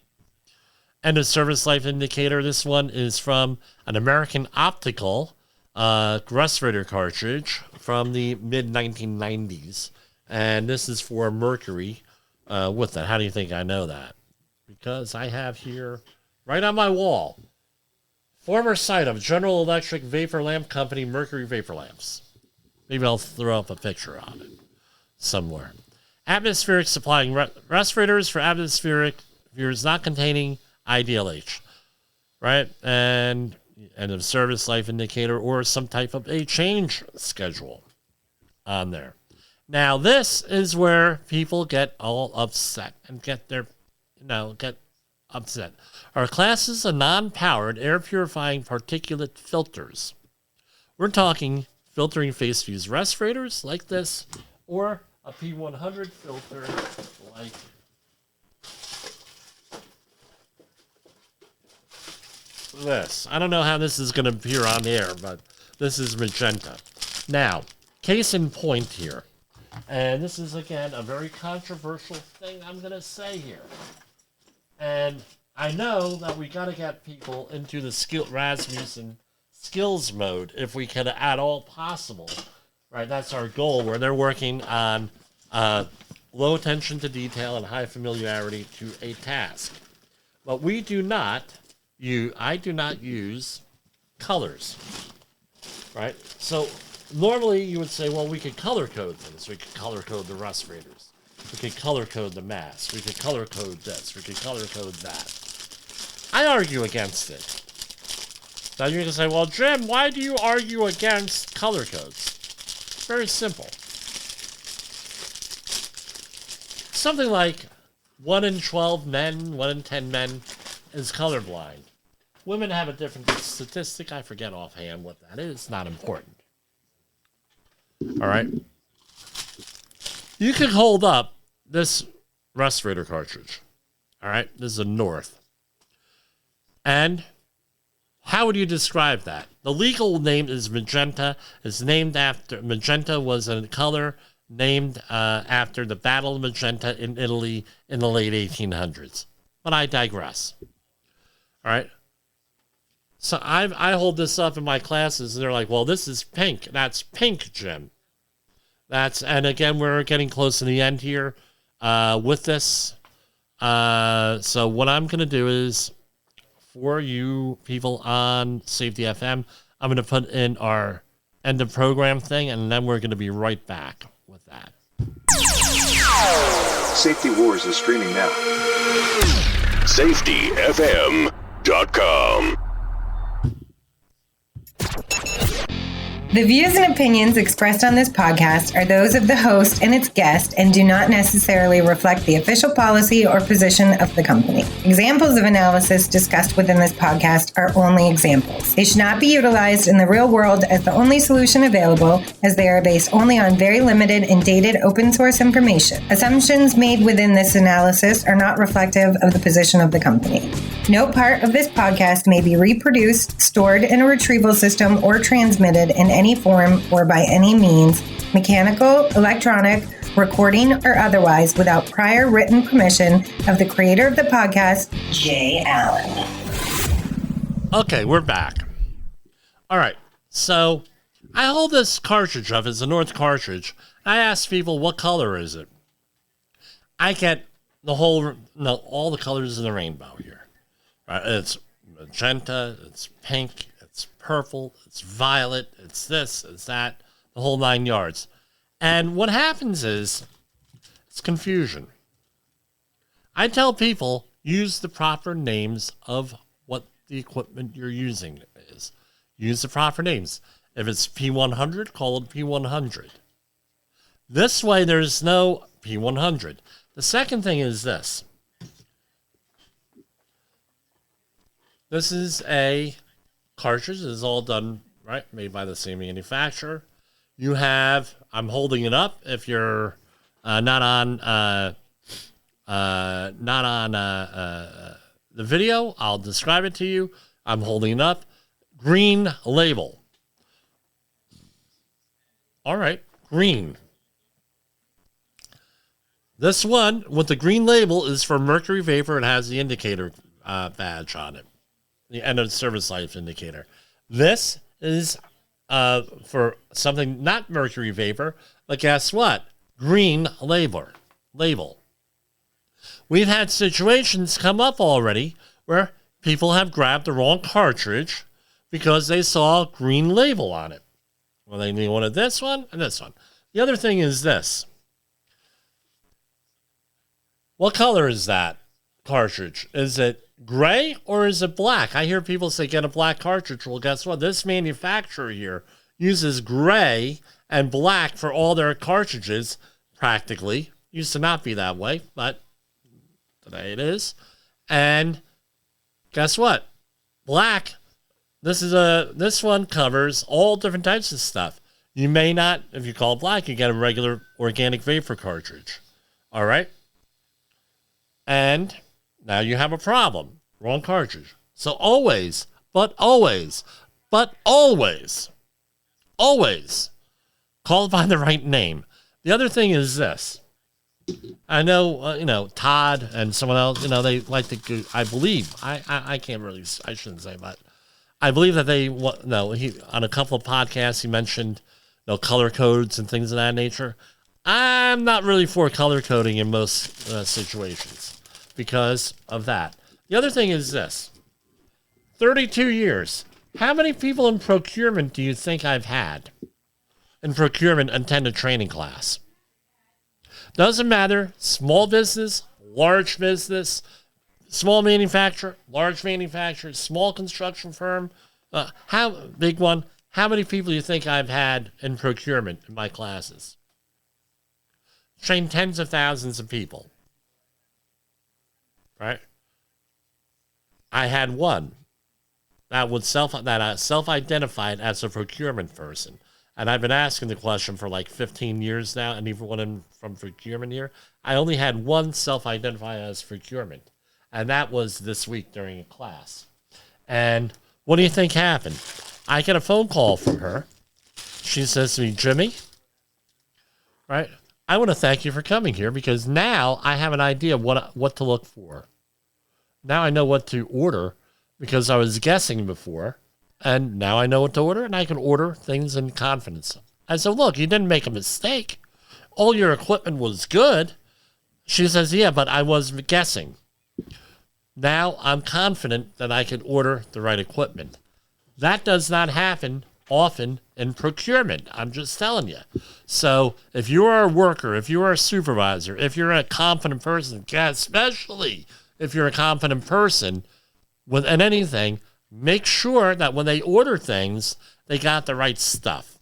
And the service life indicator, this one is from an American Optical respirator cartridge from the mid-1990s. And this is for mercury with that. How do you think I know that? Because I have here, right on my wall, former site of General Electric Vapor Lamp Company mercury vapor lamps. Maybe I'll throw up a picture on it somewhere. Atmospheric supplying respirators for atmospheric spheres not containing IDLH, right? And a service life indicator or some type of a change schedule on there. Now, this is where people get all upset and get upset. Our classes of non-powered air purifying particulate filters. We're talking filtering face fuse respirators like this, or a P100 filter like this. I don't know how this is going to appear on air, but This is magenta. Now, case in point here, and this is, again, a very controversial thing I'm going to say here. And I know that we got to get people into the Rasmussen skills mode if we can at all possible. Right, that's our goal, where they're working on low attention to detail and high familiarity to a task. But I do not use colors, right? So normally you would say, well, we could color code things. We could color code the respirators. We could color code the mask. We could color code this. We could color code that. I argue against it. Now you're going to say, well, Jim, why do you argue against color codes? Very simple. Something like 1 in 12 men, 1 in 10 men is colorblind. Women have a different statistic. I forget offhand what that is. It's not important. All right. You can hold up this respirator cartridge. All right. This is a North. And how would you describe that? The legal name is magenta. It's named after, magenta was a color named after the Battle of Magenta in Italy in the late 1800s. But I digress. All right. So I hold this up in my classes, and they're like, well, this is pink. That's pink, Jim. And again, we're getting close to the end here with this. So what I'm going to do is, for you people on Safety FM, I'm going to put in our end of program thing, and then we're going to be right back with that. Safety Wars is streaming now. SafetyFM.com. The views and opinions expressed on this podcast are those of the host and its guest and do not necessarily reflect the official policy or position of the company. Examples of analysis discussed within this podcast are only examples. They should not be utilized in the real world as the only solution available, as they are based only on very limited and dated open source information. Assumptions made within this analysis are not reflective of the position of the company. No part of this podcast may be reproduced, stored in a retrieval system, or transmitted in any form or by any means, mechanical, electronic, recording, or otherwise, without prior written permission of the creator of the podcast, Jay Allen. Okay, we're back. All right, so I hold this cartridge up. It's a North cartridge. I ask people, what color is it? I get all the colors in the rainbow here. Right? It's magenta, it's pink, it's purple, it's violet, it's this, it's that, the whole 9 yards. And what happens is, it's confusion. I tell people, use the proper names of what the equipment you're using is. Use the proper names. If it's P100, call it P100. This way, there's no P100. The second thing is this. This is a cartridge. This is all done, right, made by the same manufacturer. You have, I'm holding it up. If you're not on the video, I'll describe it to you. I'm holding it up. Green label. All right, green. This one with the green label is for mercury vapor. It has the indicator badge on it, the end of service life indicator. This is for something not mercury vapor, but guess what? Green label. We've had situations come up already where people have grabbed the wrong cartridge because they saw a green label on it. Well, they wanted this one and this one. The other thing is this. What color is that cartridge? Is it gray or is it black? I hear people say get a black cartridge. Well, guess what? This manufacturer here uses gray and black for all their cartridges, practically. Used to not be that way, but today it is. And guess what? Black, this one covers all different types of stuff. You may not, if you call it black, you get a regular organic vapor cartridge. All right? And now you have a problem. Wrong cartridge. So always, always call by the right name. The other thing is this. I know, Todd and someone else, they like to go, I believe, I can't really, I shouldn't say, but I believe that on a couple of podcasts, he mentioned, color codes and things of that nature. I'm not really for color coding in most situations because of that. The other thing is this. 32 years. How many people in procurement do you think I've had in procurement attend a training class? Doesn't matter. Small business, large business, small manufacturer, large manufacturer, small construction firm, big one. How many people do you think I've had in procurement in my classes? Trained tens of thousands of people. Right? I had one that self-identified as a procurement person. And I've been asking the question for like 15 years now, and even from procurement here, I only had one self-identify as procurement. And that was this week during a class. And what do you think happened? I get a phone call from her. She says to me, Jimmy, right? I want to thank you for coming here because now I have an idea of what to look for. Now I know what to order because I was guessing before. And now I know what to order, and I can order things in confidence. I said, look, you didn't make a mistake. All your equipment was good. She says, yeah, but I was guessing. Now I'm confident that I can order the right equipment. That does not happen often in procurement. I'm just telling you. So if you are a worker, if you are a supervisor, if you're a competent person, especially if you're a competent person with anything, make sure that when they order things, they got the right stuff.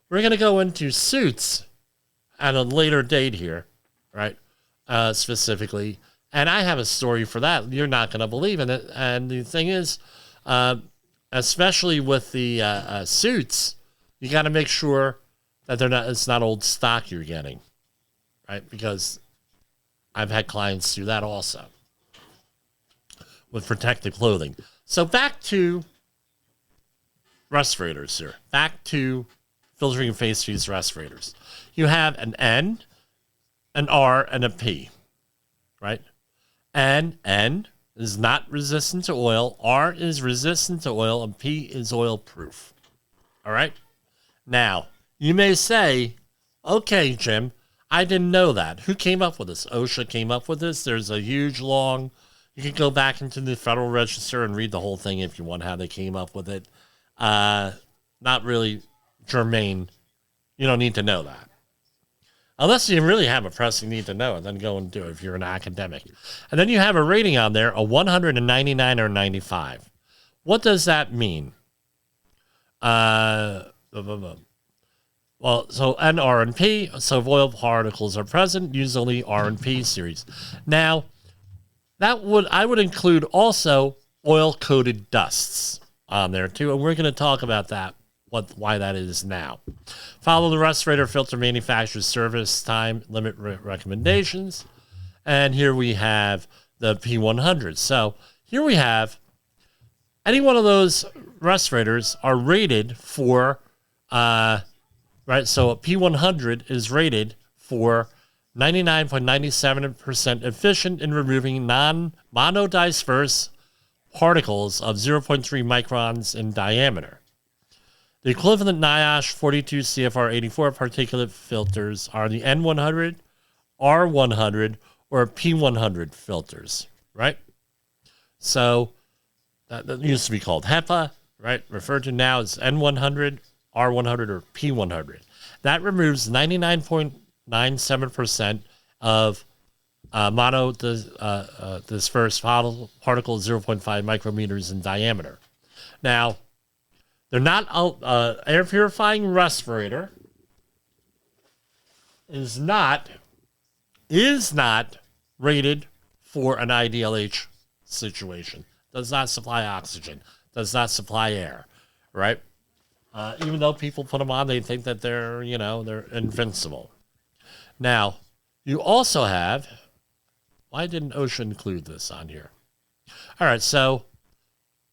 We're going to go into suits at a later date here, right? Specifically. And I have a story for that. You're not going to believe in it. And the thing is, especially with the suits, you got to make sure that it's not old stock you're getting, right? Because I've had clients do that also with protective clothing. So back to respirators here. Back to filtering face fuse respirators. You have an N, an R, and a P, right? N is not resistant to oil, R is resistant to oil, and P is oil proof. All right? Now, you may say, okay, Jim, I didn't know that. Who came up with this? OSHA came up with this. There's a huge, long... You can go back into the Federal Register and read the whole thing if you want, how they came up with it. Not really germane. You don't need to know that. Unless you really have a pressing need to know it, then go and do it if you're an academic. And then you have a rating on there, a 199 or 95. What does that mean? Well, so N, R, and P. So if oil particles are present, use only R and P series. Now, I would include also oil-coated dusts on there too, and we're going to talk about that, why that is now. Follow the respirator filter manufacturer's service time limit recommendations, and here we have the P100. So here we have any one of those respirators are rated for, right? So a P100 is rated for 99.97% efficient in removing non-monodisperse particles of 0.3 microns in diameter. The equivalent NIOSH 42 CFR 84 particulate filters are the N100, R100, or P100 filters, right? So that used to be called HEPA, right? Referred to now as N100, R100, or P100. That removes 99.97% of monodispersed particles 0.5 micrometers in diameter. Now, they're not air purifying respirator is not rated for an IDLH situation. Does not supply oxygen. Does not supply air. Right? Even though people put them on, they think that they're invincible. Now, you also have, why didn't OSHA include this on here? All right, so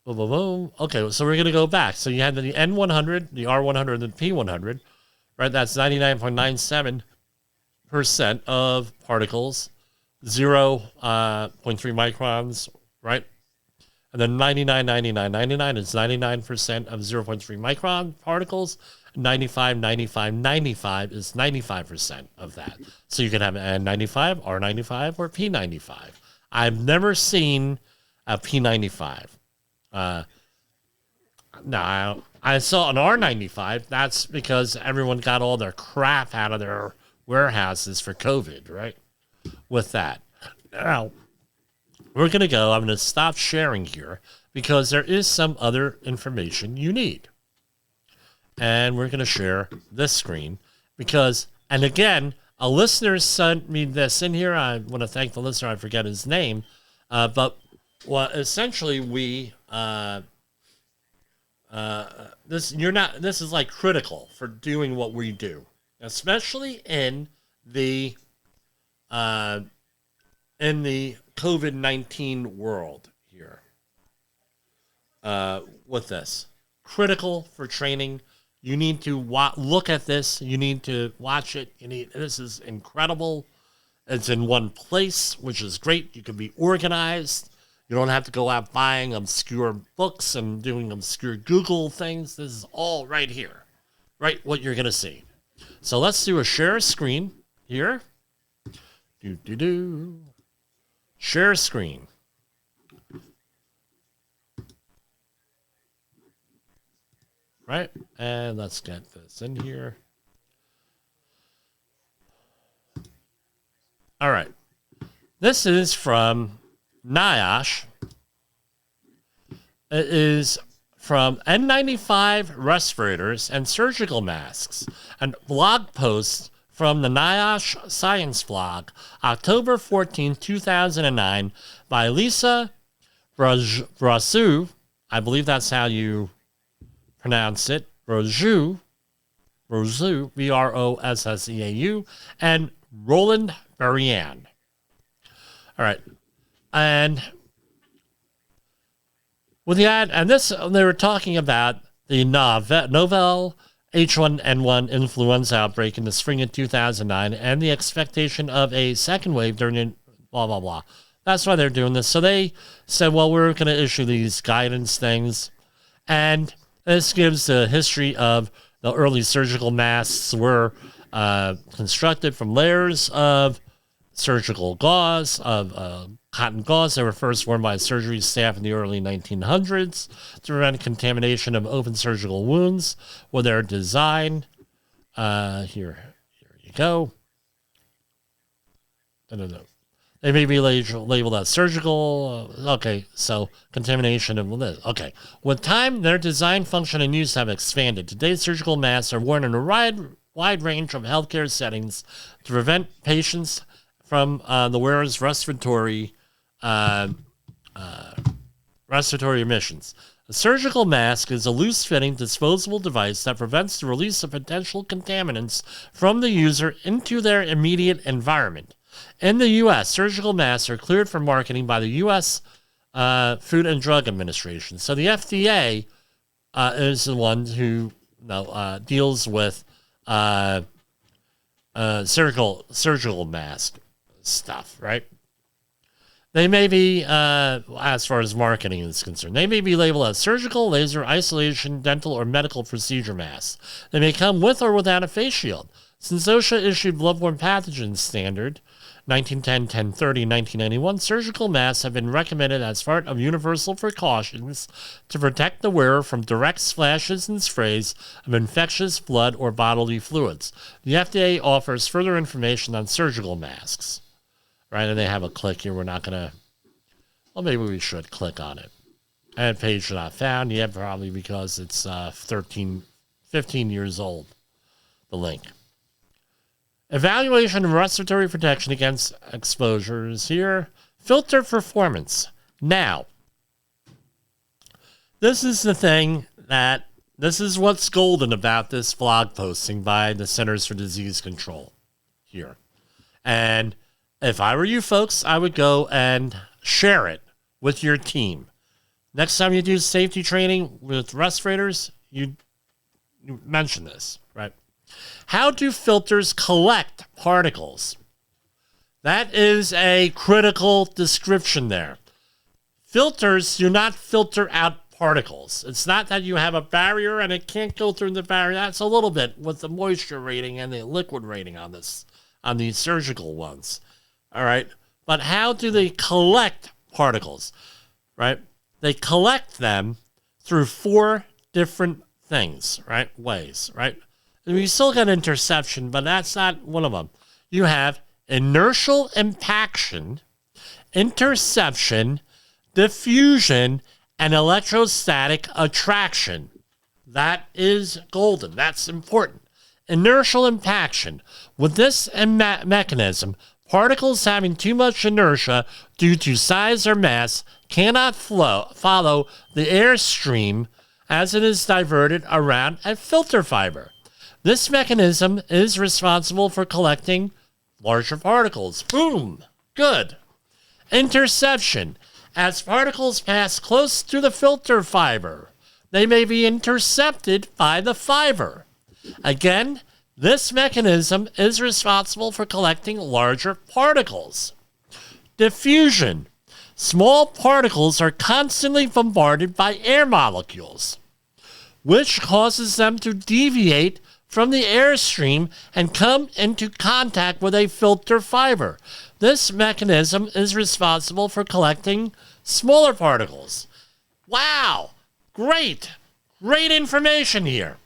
Boom, boom, boom. Okay, so we're going to go back. So you had the N100, the R100, and the P100, right? That's 99.97% of particles, 0.3 microns, right? And then 99 is 99% of 0.3 micron particles. 95 is 95% of that. So you can have N95, R95, or P95. I've never seen a P95. Now, I saw an R95. That's because everyone got all their crap out of their warehouses for COVID, right? With that. Now, we're going to go. I'm going to stop sharing here because there is some other information you need. And we're going to share this screen because, and again, a listener sent me this in here. I want to thank the listener. I forget his name. But essentially this is like critical for doing what we do, especially in the COVID-19 world here. With this, critical for training. You need to look at this. You need to watch it. This is incredible. It's in one place, which is great. You can be organized. You don't have to go out buying obscure books and doing obscure Google things. This is all right here, right? What you're going to see. So let's do a share screen here. Share screen. Right? And let's get this in here. All right. This is from NIOSH. It is from N95 respirators and surgical masks. A blog post from the NIOSH Science blog, October 14, 2009, by Lisa Brossou. I believe that's how you pronounce it. Brossou, Brosseau, and Roland Barian. All right. And with the ad, and this, they were talking about the novel H1N1 influenza outbreak in the spring of 2009 and the expectation of a second wave during blah, blah, blah. That's why they're doing this. So they said, well, we're going to issue these guidance things. And this gives a history of the early surgical masks were constructed from layers of surgical gauze, of cotton gauze. They were first worn by surgery staff in the early 1900s to prevent contamination of open surgical wounds with their design. Here you go. No. They may be labeled as surgical. Okay, so contamination of this. Okay. With time, their design, function, and use have expanded. Today's surgical masks are worn in a wide range of healthcare settings to prevent patients from the wearer's respiratory emissions. A surgical mask is a loose-fitting, disposable device that prevents the release of potential contaminants from the user into their immediate environment. In the U.S., surgical masks are cleared for marketing by the U.S. Food and Drug Administration. So the FDA is the one who deals with surgical mask stuff, right? They may be, as far as marketing is concerned, they may be labeled as surgical, laser, isolation, dental, or medical procedure masks. They may come with or without a face shield. Since OSHA issued bloodborne pathogen standard 1910, 1030, 1991, surgical masks have been recommended as part of universal precautions to protect the wearer from direct splashes and sprays of infectious blood or bodily fluids. The FDA offers further information on surgical masks. Right, and they have a click here. We're not going to... Well, maybe we should click on it. And page not found. Yeah, probably because it's 15 years old, the link. Evaluation of respiratory protection against exposures here. Filter performance. Now, this is the thing that, this is what's golden about this blog posting by the Centers for Disease Control here. And if I were you folks, I would go and share it with your team. Next time you do safety training with respirators, you mention this, right? How do filters collect particles? That is a critical description there. Filters do not filter out particles. It's not that you have a barrier and it can't go through the barrier. That's a little bit with the moisture rating and the liquid rating on this, on these surgical ones. All right. But how do they collect particles? Right? They collect them through 4 different things, right? Ways, right? We still got interception, but that's not one of them. You have inertial impaction, interception, diffusion, and electrostatic attraction. That is golden. That's important. Inertial impaction. With this mechanism, particles having too much inertia due to size or mass cannot follow the airstream as it is diverted around a filter fiber. This mechanism is responsible for collecting larger particles. Boom. Good. Interception. As particles pass close to the filter fiber, they may be intercepted by the fiber. Again, this mechanism is responsible for collecting larger particles. Diffusion. Small particles are constantly bombarded by air molecules, which causes them to deviate from the airstream and come into contact with a filter fiber. This mechanism is responsible for collecting smaller particles. Wow! Great! Great information here.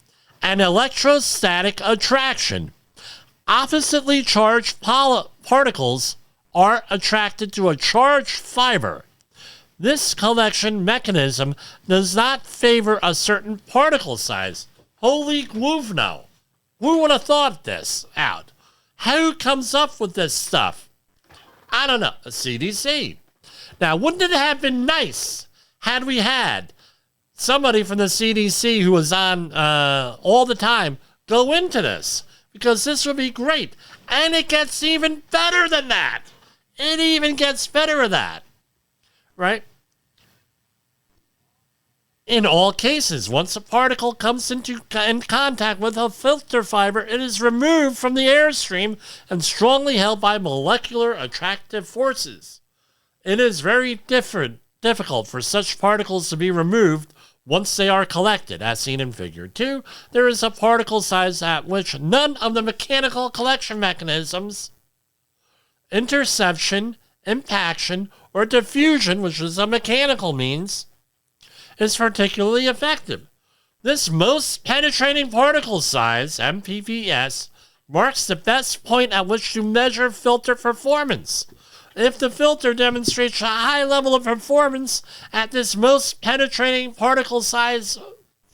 And electrostatic attraction. Oppositely charged particles are attracted to a charged fiber. This collection mechanism does not favor a certain particle size. Holy Gluvno! Who would have thought this out? Who comes up with this stuff? I don't know. The CDC. Now, wouldn't it have been nice had we had somebody from the CDC who was on all the time go into this? Because this would be great. And it gets even better than that. It even gets better than that. Right? In all cases, once a particle comes in contact with a filter fiber, it is removed from the airstream and strongly held by molecular attractive forces. It is very difficult for such particles to be removed once they are collected. As seen in Figure 2, there is a particle size at which none of the mechanical collection mechanisms, interception, impaction, or diffusion, which is a mechanical means, is particularly effective. This most penetrating particle size, MPPS, marks the best point at which to measure filter performance. If the filter demonstrates a high level of performance at this most penetrating particle size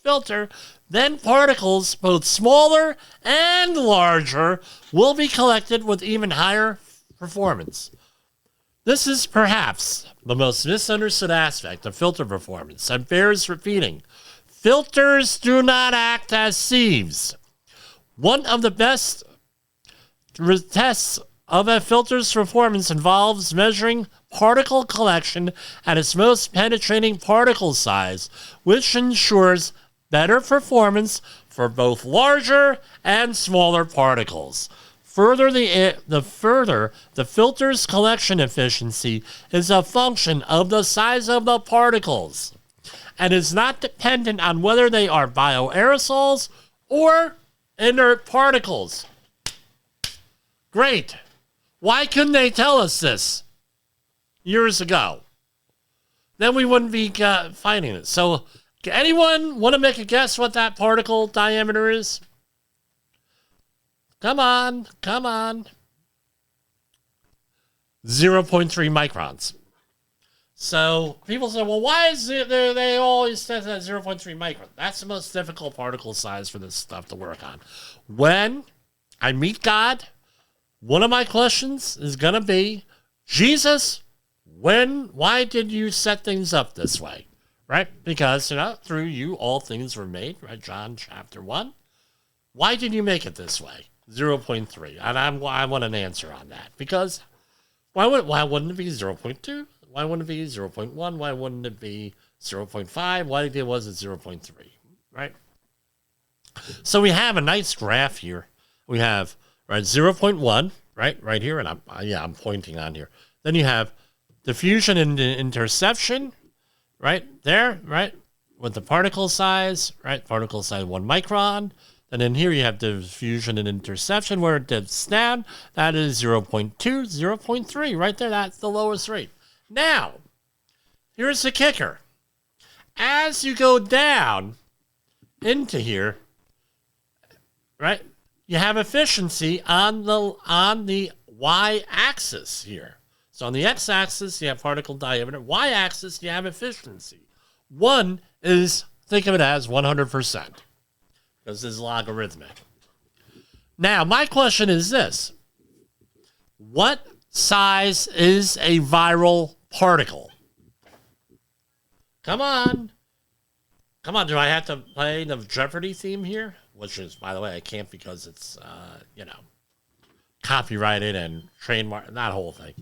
filter, then particles, both smaller and larger, will be collected with even higher performance. This is perhaps the most misunderstood aspect of filter performance and bears repeating. Filters do not act as sieves. One of the best tests of a filter's performance involves measuring particle collection at its most penetrating particle size, which ensures better performance for both larger and smaller particles. Further, the filter's collection efficiency is a function of the size of the particles and is not dependent on whether they are bioaerosols or inert particles. Great. Why couldn't they tell us this years ago? Then we wouldn't be fighting it. So, anyone want to make a guess what that particle diameter is? Come on. 0.3 microns. So people say, well, why is it they always set at 0.3 micron? That's the most difficult particle size for this stuff to work on. When I meet God, one of my questions is going to be, Jesus, why did you set things up this way? Right? Because, through you all things were made, right? John chapter 1. Why did you make it this way? 0.3. And I want an answer on that. Because why wouldn't it be 0.2? Why wouldn't it be 0.1? Why wouldn't it be 0.5. What I did was at 0.3, right? So we have a nice graph here. We have, right, 0.1, right here, and I'm pointing on here. Then you have diffusion and interception, right there, right, with the particle size, right, particle size 1 micron. And in here you have diffusion and interception where it dips down. That is 0.2, 0.3, right there. That's the lowest rate. Now, here's the kicker. As you go down into here, right, you have efficiency on the y-axis here. So on the x-axis, you have particle diameter. Y-axis, you have efficiency. 1 is, think of it as 100%, because this is logarithmic. Now, my question is this. What size is a viral particle? Come on. Come on, do I have to play the Jeopardy theme here? Which is, by the way, I can't because it's, copyrighted and trademark, that whole thing.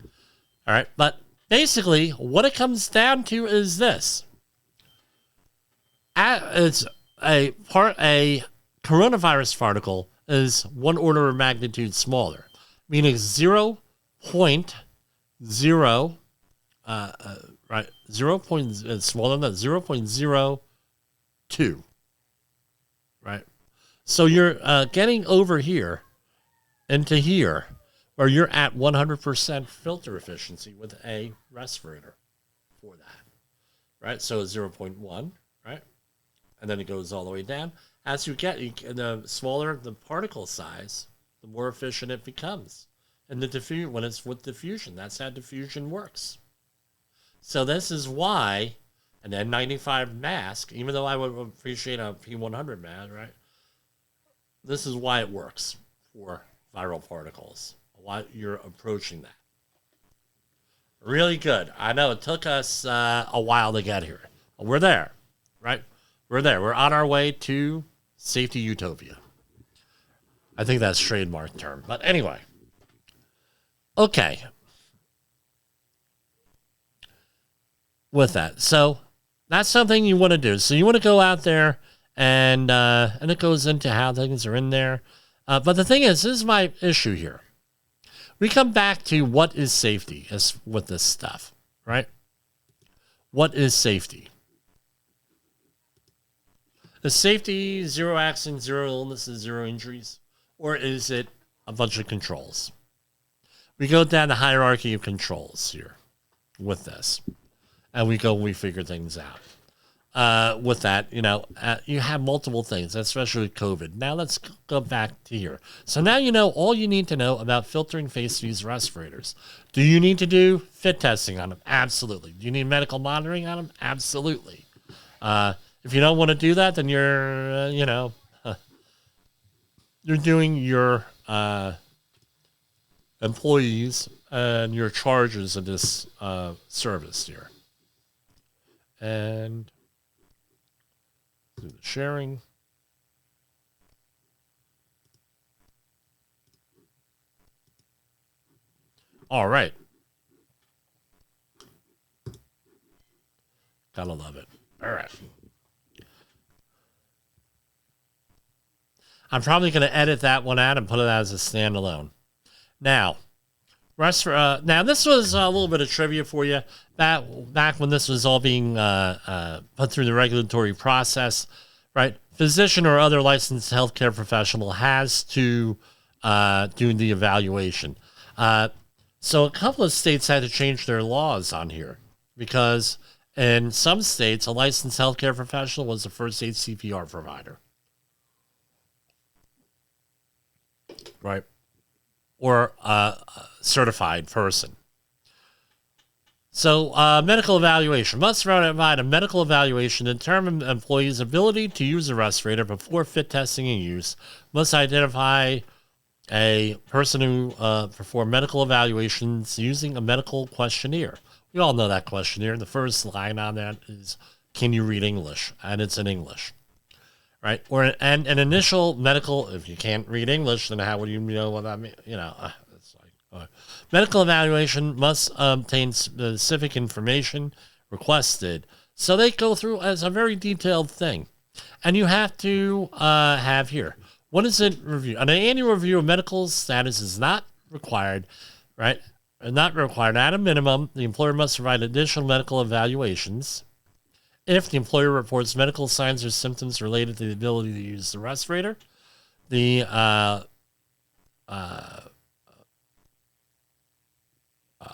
All right, but basically, what it comes down to is this. It's a coronavirus particle is 1 order of magnitude smaller, meaning 0.0, right, 0. It's smaller than that, 0.02, right? So you're getting over here into here, where you're at 100% filter efficiency with a respirator for that, right? So 0.1, right? And then it goes all the way down. As you get, the smaller the particle size, the more efficient it becomes. And when it's with diffusion, that's how diffusion works. So this is why an N95 mask, even though I would appreciate a P100 mask, right? This is why it works for viral particles. Why you're approaching that. Really good. I know it took us a while to get here. We're there, right? We're there. We're on our way to safety utopia. I think that's a trademark term. But anyway. Okay. With that. So that's something you want to do. So you want to go out there and it goes into how things are in there. But the thing is, this is my issue here. We come back to what is safety with this stuff, right? What is safety? Is safety 0 accidents, 0 illnesses, 0 injuries? Or is it a bunch of controls? We go down the hierarchy of controls here with this. And we figure things out. With that, you have multiple things, especially with COVID. Now let's go back to here. So now you know all you need to know about filtering face to use respirators. Do you need to do fit testing on them? Absolutely. Do you need medical monitoring on them? Absolutely. If you don't want to do that, then you're, you're doing your employees and your charges of this service here. And do the sharing. All right. Gotta love it. All right. I'm probably going to edit that one out and put it as a standalone. Now, now this was a little bit of trivia for you. Back when this was all being put through the regulatory process, right? Physician or other licensed healthcare professional has to do the evaluation. So a couple of states had to change their laws on here because in some states, a licensed healthcare professional was the first aid CPR provider. Right? Or a certified person. So, medical evaluation. Must provide a medical evaluation to determine the employee's ability to use a respirator before fit testing and use. Must identify a person who performed medical evaluations using a medical questionnaire. We all know that questionnaire. The first line on that is, can you read English? And it's in English. Right? Or an initial medical, if you can't read English, then how would you know what that means? It's like, medical evaluation must obtain specific information requested So they go through as a very detailed thing. And you have to have here. What is it review? An annual review of medical status is not required, right? Not required. At a minimum, the employer must provide additional medical evaluations if the employer reports medical signs or symptoms related to the ability to use the respirator. The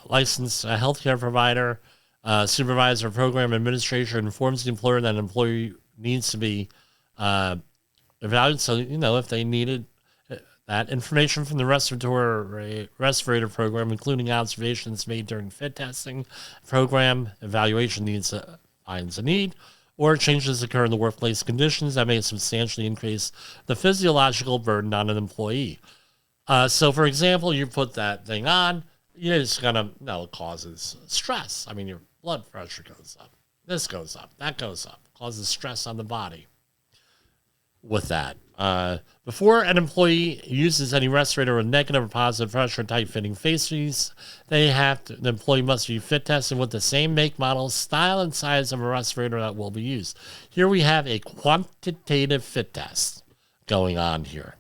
licensed healthcare provider, supervisor, program administrator informs the employer that an employee needs to be evaluated. So, if they needed that information from the respirator program, including observations made during fit testing program, evaluation finds a need, or changes occur in the workplace conditions that may substantially increase the physiological burden on an employee. So, for example, you put that thing on, it's gonna, it causes stress. I mean, your blood pressure goes up. This goes up. That goes up. Causes stress on the body. With that, before an employee uses any respirator with negative or positive pressure tight-fitting face piece, the employee must be fit tested with the same make, model, style, and size of a respirator that will be used. Here we have a quantitative fit test going on here,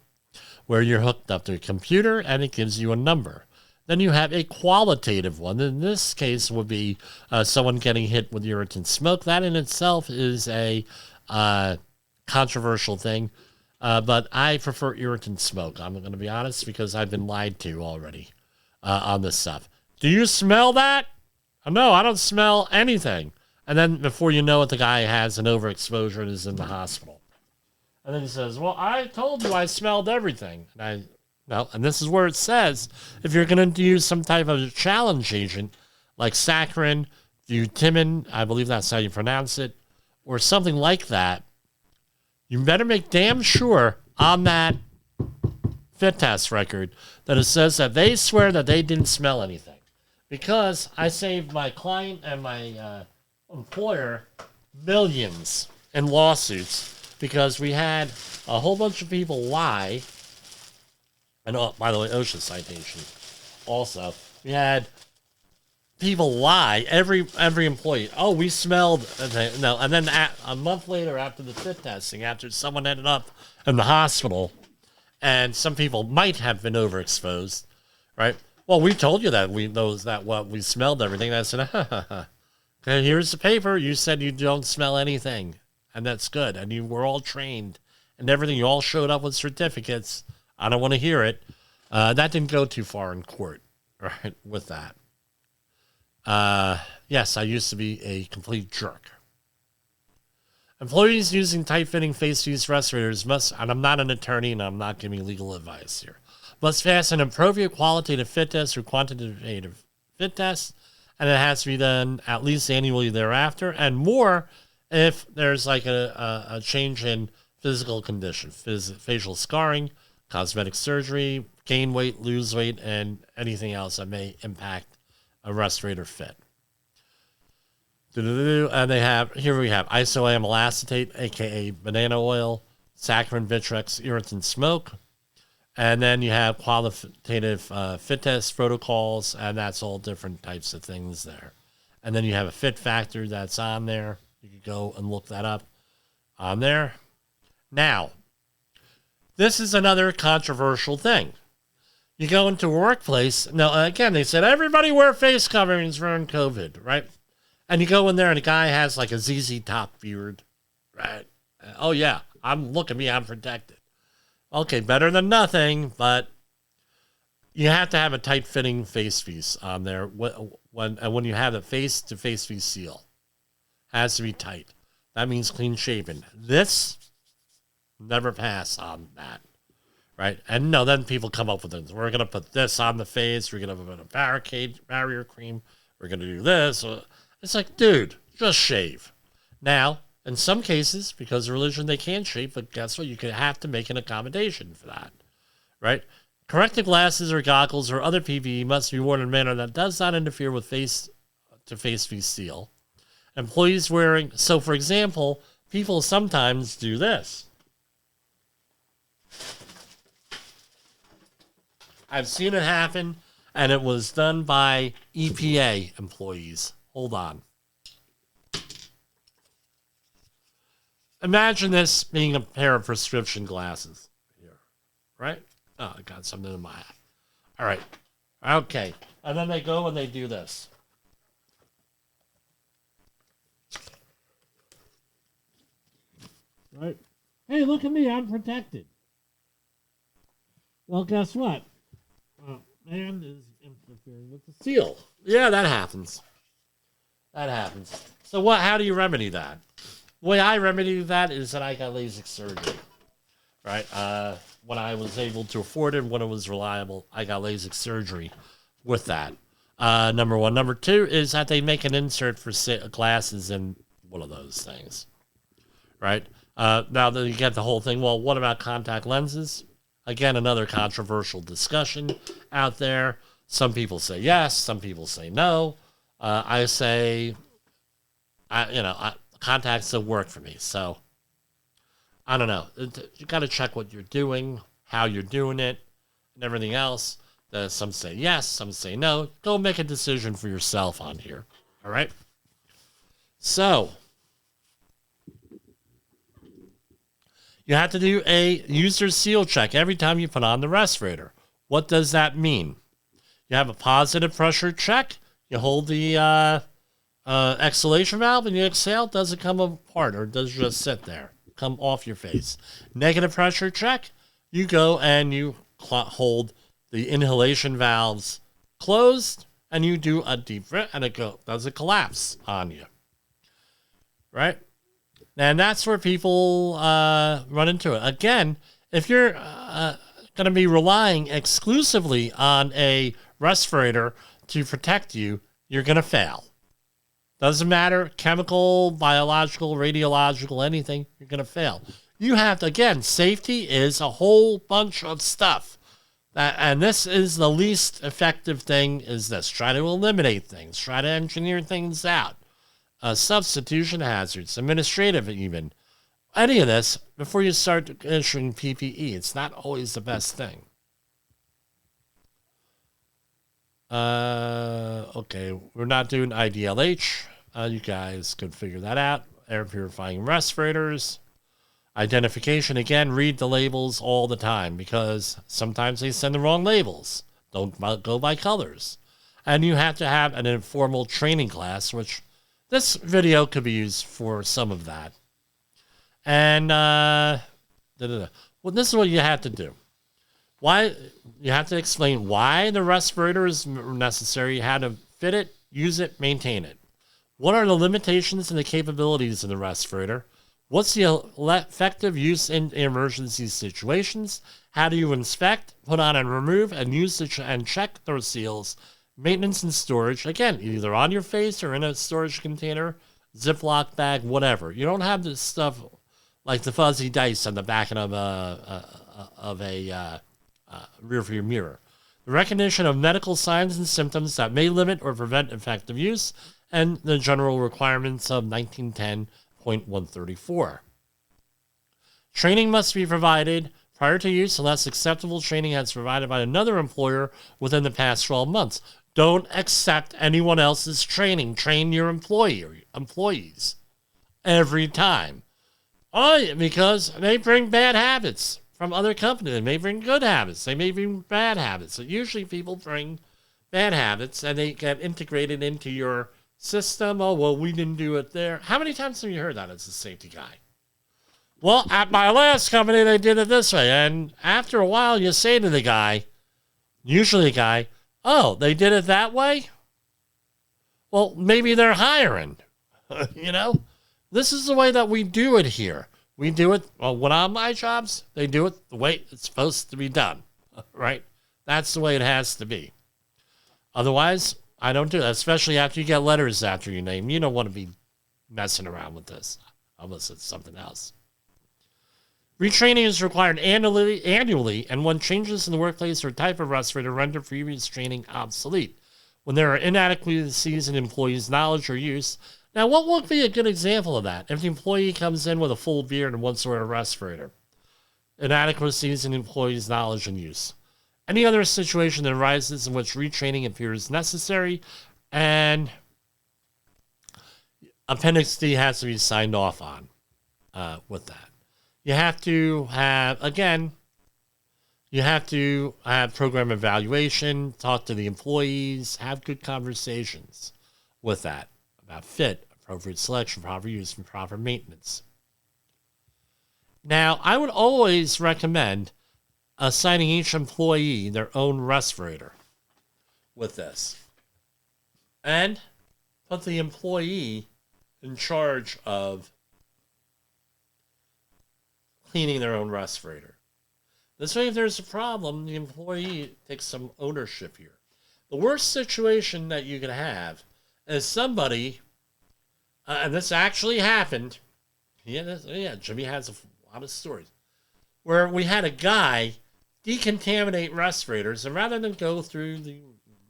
where you're hooked up to a computer and it gives you a number. Then you have a qualitative one. In this case would be someone getting hit with irritant smoke. That in itself is a controversial thing, but I prefer irritant smoke. I'm going to be honest, because I've been lied to already on this stuff. Do you smell that? No, I don't smell anything. And then before you know it, the guy has an overexposure and is in the hospital. And then he says, well, I told you I smelled everything. And this is where it says, if you're going to use some type of challenge agent, like saccharin, butymin, I believe that's how you pronounce it, or something like that, you better make damn sure on that fit test record that it says that they swear that they didn't smell anything. Because I saved my client and my employer millions in lawsuits because we had a whole bunch of people lie. And by the way, OSHA citation also. We had people lie, every employee. Oh, we smelled. No, and then a month later, after the fit testing, after someone ended up in the hospital, and some people might have been overexposed, right? Well, we told you that we smelled everything. And I said, okay, here's the paper. You said you don't smell anything, and that's good. And you were all trained and everything. You all showed up with certificates. I don't want to hear it. That didn't go too far in court, right? With that. Yes, I used to be a complete jerk. Employees using tight-fitting face-use respirators must, and I'm not an attorney and I'm not giving legal advice here, must pass an appropriate qualitative fit test or quantitative fit test, and it has to be done at least annually thereafter, and more if there's like a change in physical condition, facial scarring, cosmetic surgery, gain weight, lose weight, and anything else that may impact a respirator fit. And here we have isoamyl acetate, aka banana oil, saccharin, Vitrex, irritant smoke. And then you have qualitative fit test protocols, and that's all different types of things there. And then you have a fit factor that's on there. You can go and look that up on there. Now, this is another controversial thing. You go into a workplace. Now, again, they said everybody wear face coverings during COVID, right? And you go in there and the guy has like a ZZ Top beard, right? Oh, yeah, look at me, I'm protected. Okay, better than nothing, but you have to have a tight-fitting face piece on there when you have a face-to-face piece seal. Has to be tight. That means clean shaven. This, never pass on that. Right? And no, then people come up with things. We're going to put this on the face. We're going to put a barrier cream. We're going to do this. It's like, dude, just shave. Now, in some cases, because of religion, they can't shave, but guess what? You could have to make an accommodation for that. Right? Corrective glasses or goggles or other PPE must be worn in a manner that does not interfere with face-to-face seal. Employees wearing, so for example, people sometimes do this. I've seen it happen, and it was done by EPA employees. Hold on. imagine this being a pair of prescription glasses here, right? Oh, I got something in my eye. All right. Okay. And then they go and they do this. Right? Hey, look at me. I'm protected. Well, guess what? Man is interfering with the seal. Yeah, that happens. That happens. So how do you remedy that? The way I remedy that is that I got LASIK surgery. Right? When I was able to afford it, when it was reliable, I got LASIK surgery with that. Number one. Number two is that they make an insert for glasses in one of those things. Right? Now that you get the whole thing, well, what about contact lenses? Again, another controversial discussion out there. Some people say yes, some people say no. I say, contacts don't work for me. So, I don't know. You got to check what you're doing, how you're doing it, and everything else. Some say yes, some say no. Go make a decision for yourself on here. All right? So, you have to do a user seal check every time you put on the respirator. What does that mean? You have a positive pressure check. You hold the exhalation valve and you exhale. Does it come apart or does it just sit there? Come off your face. Negative pressure check. You go and you hold the inhalation valves closed and you do a deep breath and does it collapse on you? Right? And that's where people run into it. Again, if you're going to be relying exclusively on a respirator to protect you, you're going to fail. Doesn't matter, chemical, biological, radiological, anything, you're going to fail. You have to, again, safety is a whole bunch of stuff. And this is the least effective thing is this. Try to eliminate things. Try to engineer things out. Substitution hazards, administrative even. Any of this, before you start issuing PPE, it's not always the best thing. Okay, we're not doing IDLH. You guys could figure that out. Air purifying respirators. Identification, again, read the labels all the time because sometimes they send the wrong labels. Don't go by colors. And you have to have an informal training class, which this video could be used for some of that. And well, this is what you have to do. Why you have to explain why the respirator is necessary, how to fit it, use it, maintain it. What are the limitations and the capabilities of the respirator? What's the effective use in emergency situations? How do you inspect, put on and remove, and use and check those seals? Maintenance and storage, again, either on your face or in a storage container, Ziploc bag, whatever. You don't have this stuff like the fuzzy dice on the back of a rearview mirror. The recognition of medical signs and symptoms that may limit or prevent effective use, and the general requirements of 1910.134. Training must be provided prior to use unless acceptable training has provided by another employer within the past 12 months. Don't accept anyone else's training. Train your employees every time. Oh, because they bring bad habits from other companies. They may bring good habits. They may bring bad habits. So usually people bring bad habits and they get integrated into your system. Oh, well, we didn't do it there. How many times have you heard that as a safety guy? Well, at my last company, they did it this way. And after a while, you say to the guy, usually the guy, oh, they did it that way? Well, maybe they're hiring. You know? This is the way that we do it here. We do it, well, when on my jobs, they do it the way it's supposed to be done. Right? That's the way it has to be. Otherwise, I don't do that, especially after you get letters after your name. You don't want to be messing around with this unless it's something else. Retraining is required annually, and when changes in the workplace or type of respirator render previous training obsolete. When there are inadequacies in employees' knowledge or use. Now, what would be a good example of that? If the employee comes in with a full beard and wants to wear a respirator. Inadequacies in employees' knowledge and use. Any other situation that arises in which retraining appears necessary, and Appendix D has to be signed off on. with that. You have to have, again, you have to have program evaluation, talk to the employees, have good conversations with that about fit, appropriate selection, proper use, and proper maintenance. Now, I would always recommend assigning each employee their own respirator with this. And put the employee in charge of cleaning their own respirator. This way, if there's a problem, the employee takes some ownership here. The worst situation that you can have is somebody, and this actually happened. Yeah, Jimmy has a lot of stories where we had a guy decontaminate respirators, and rather than go through the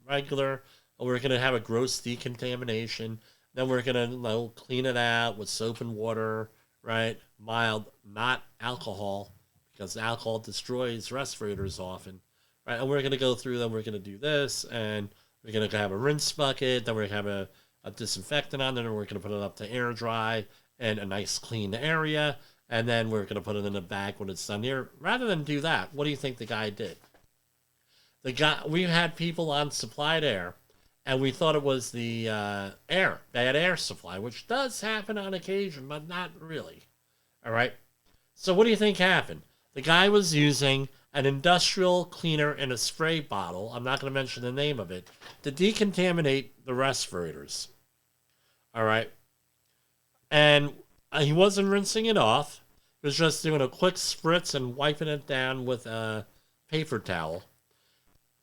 regular, we're going to have a gross decontamination, then we're going to clean it out with soap and water, right? Mild, not alcohol, because alcohol destroys respirators often, right? And we're going to go through them. We're going to do this, and we're going to have a rinse bucket. Then we're going to have a disinfectant on there, and we're going to put it up to air dry and a nice clean area. And then we're going to put it in a bag when it's done here. Rather than do that, what do you think the guy did? We had people on supplied air, and we thought it was the bad air supply, which does happen on occasion, but not really. All right? So what do you think happened? The guy was using an industrial cleaner in a spray bottle, I'm not going to mention the name of it, to decontaminate the respirators. All right? And he wasn't rinsing it off. He was just doing a quick spritz and wiping it down with a paper towel.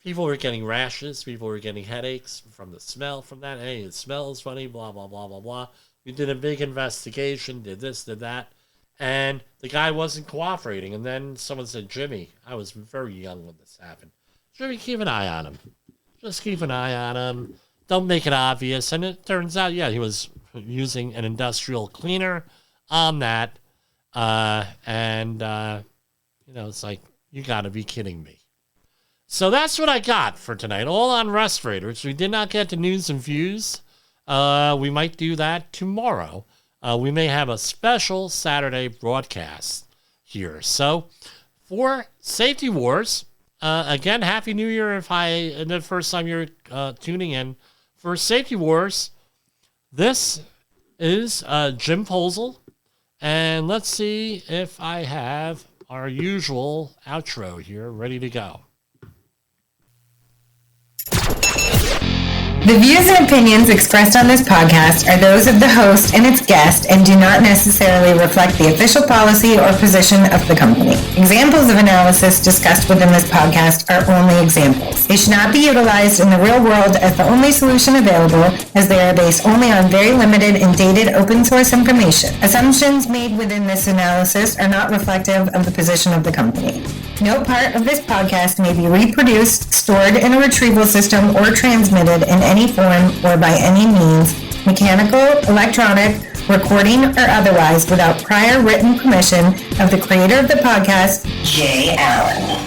People were getting rashes. People were getting headaches from the smell from that. Hey, it smells funny, blah, blah, blah, blah, blah. We did a big investigation, did this, did that. And the guy wasn't cooperating. And then someone said, Jimmy, I was very young when this happened. Jimmy, keep an eye on him. Just keep an eye on him. Don't make it obvious. And it turns out, yeah, he was using an industrial cleaner on that. It's like, you got to be kidding me. So that's what I got for tonight, all on respirators. We did not get to news and views. We might do that tomorrow. We may have a special Saturday broadcast here. So for Safety Wars, again, Happy New Year if the first time you're tuning in. For Safety Wars, this is Jim Posel. And let's see if I have our usual outro here ready to go. The views and opinions expressed on this podcast are those of the host and its guest and do not necessarily reflect the official policy or position of the company. Examples of analysis discussed within this podcast are only examples. They should not be utilized in the real world as the only solution available, as they are based only on very limited and dated open source information. Assumptions made within this analysis are not reflective of the position of the company. No part of this podcast may be reproduced, stored in a retrieval system, or transmitted in any form or by any means, mechanical, electronic, recording, or otherwise, without prior written permission of the creator of the podcast, Jay Allen.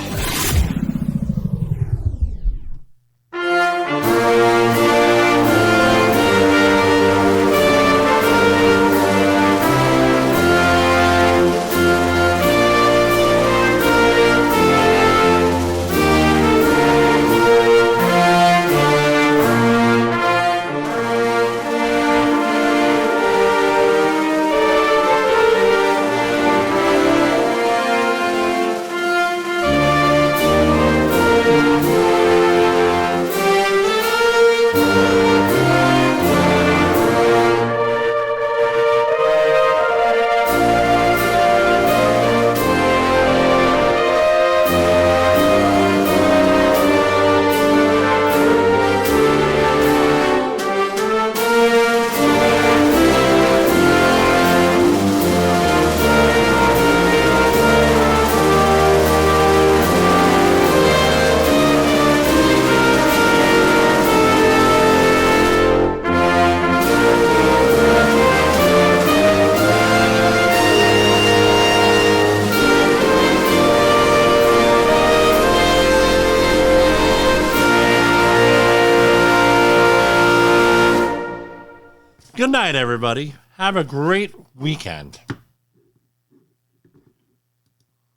Good night, everybody. Have a great weekend.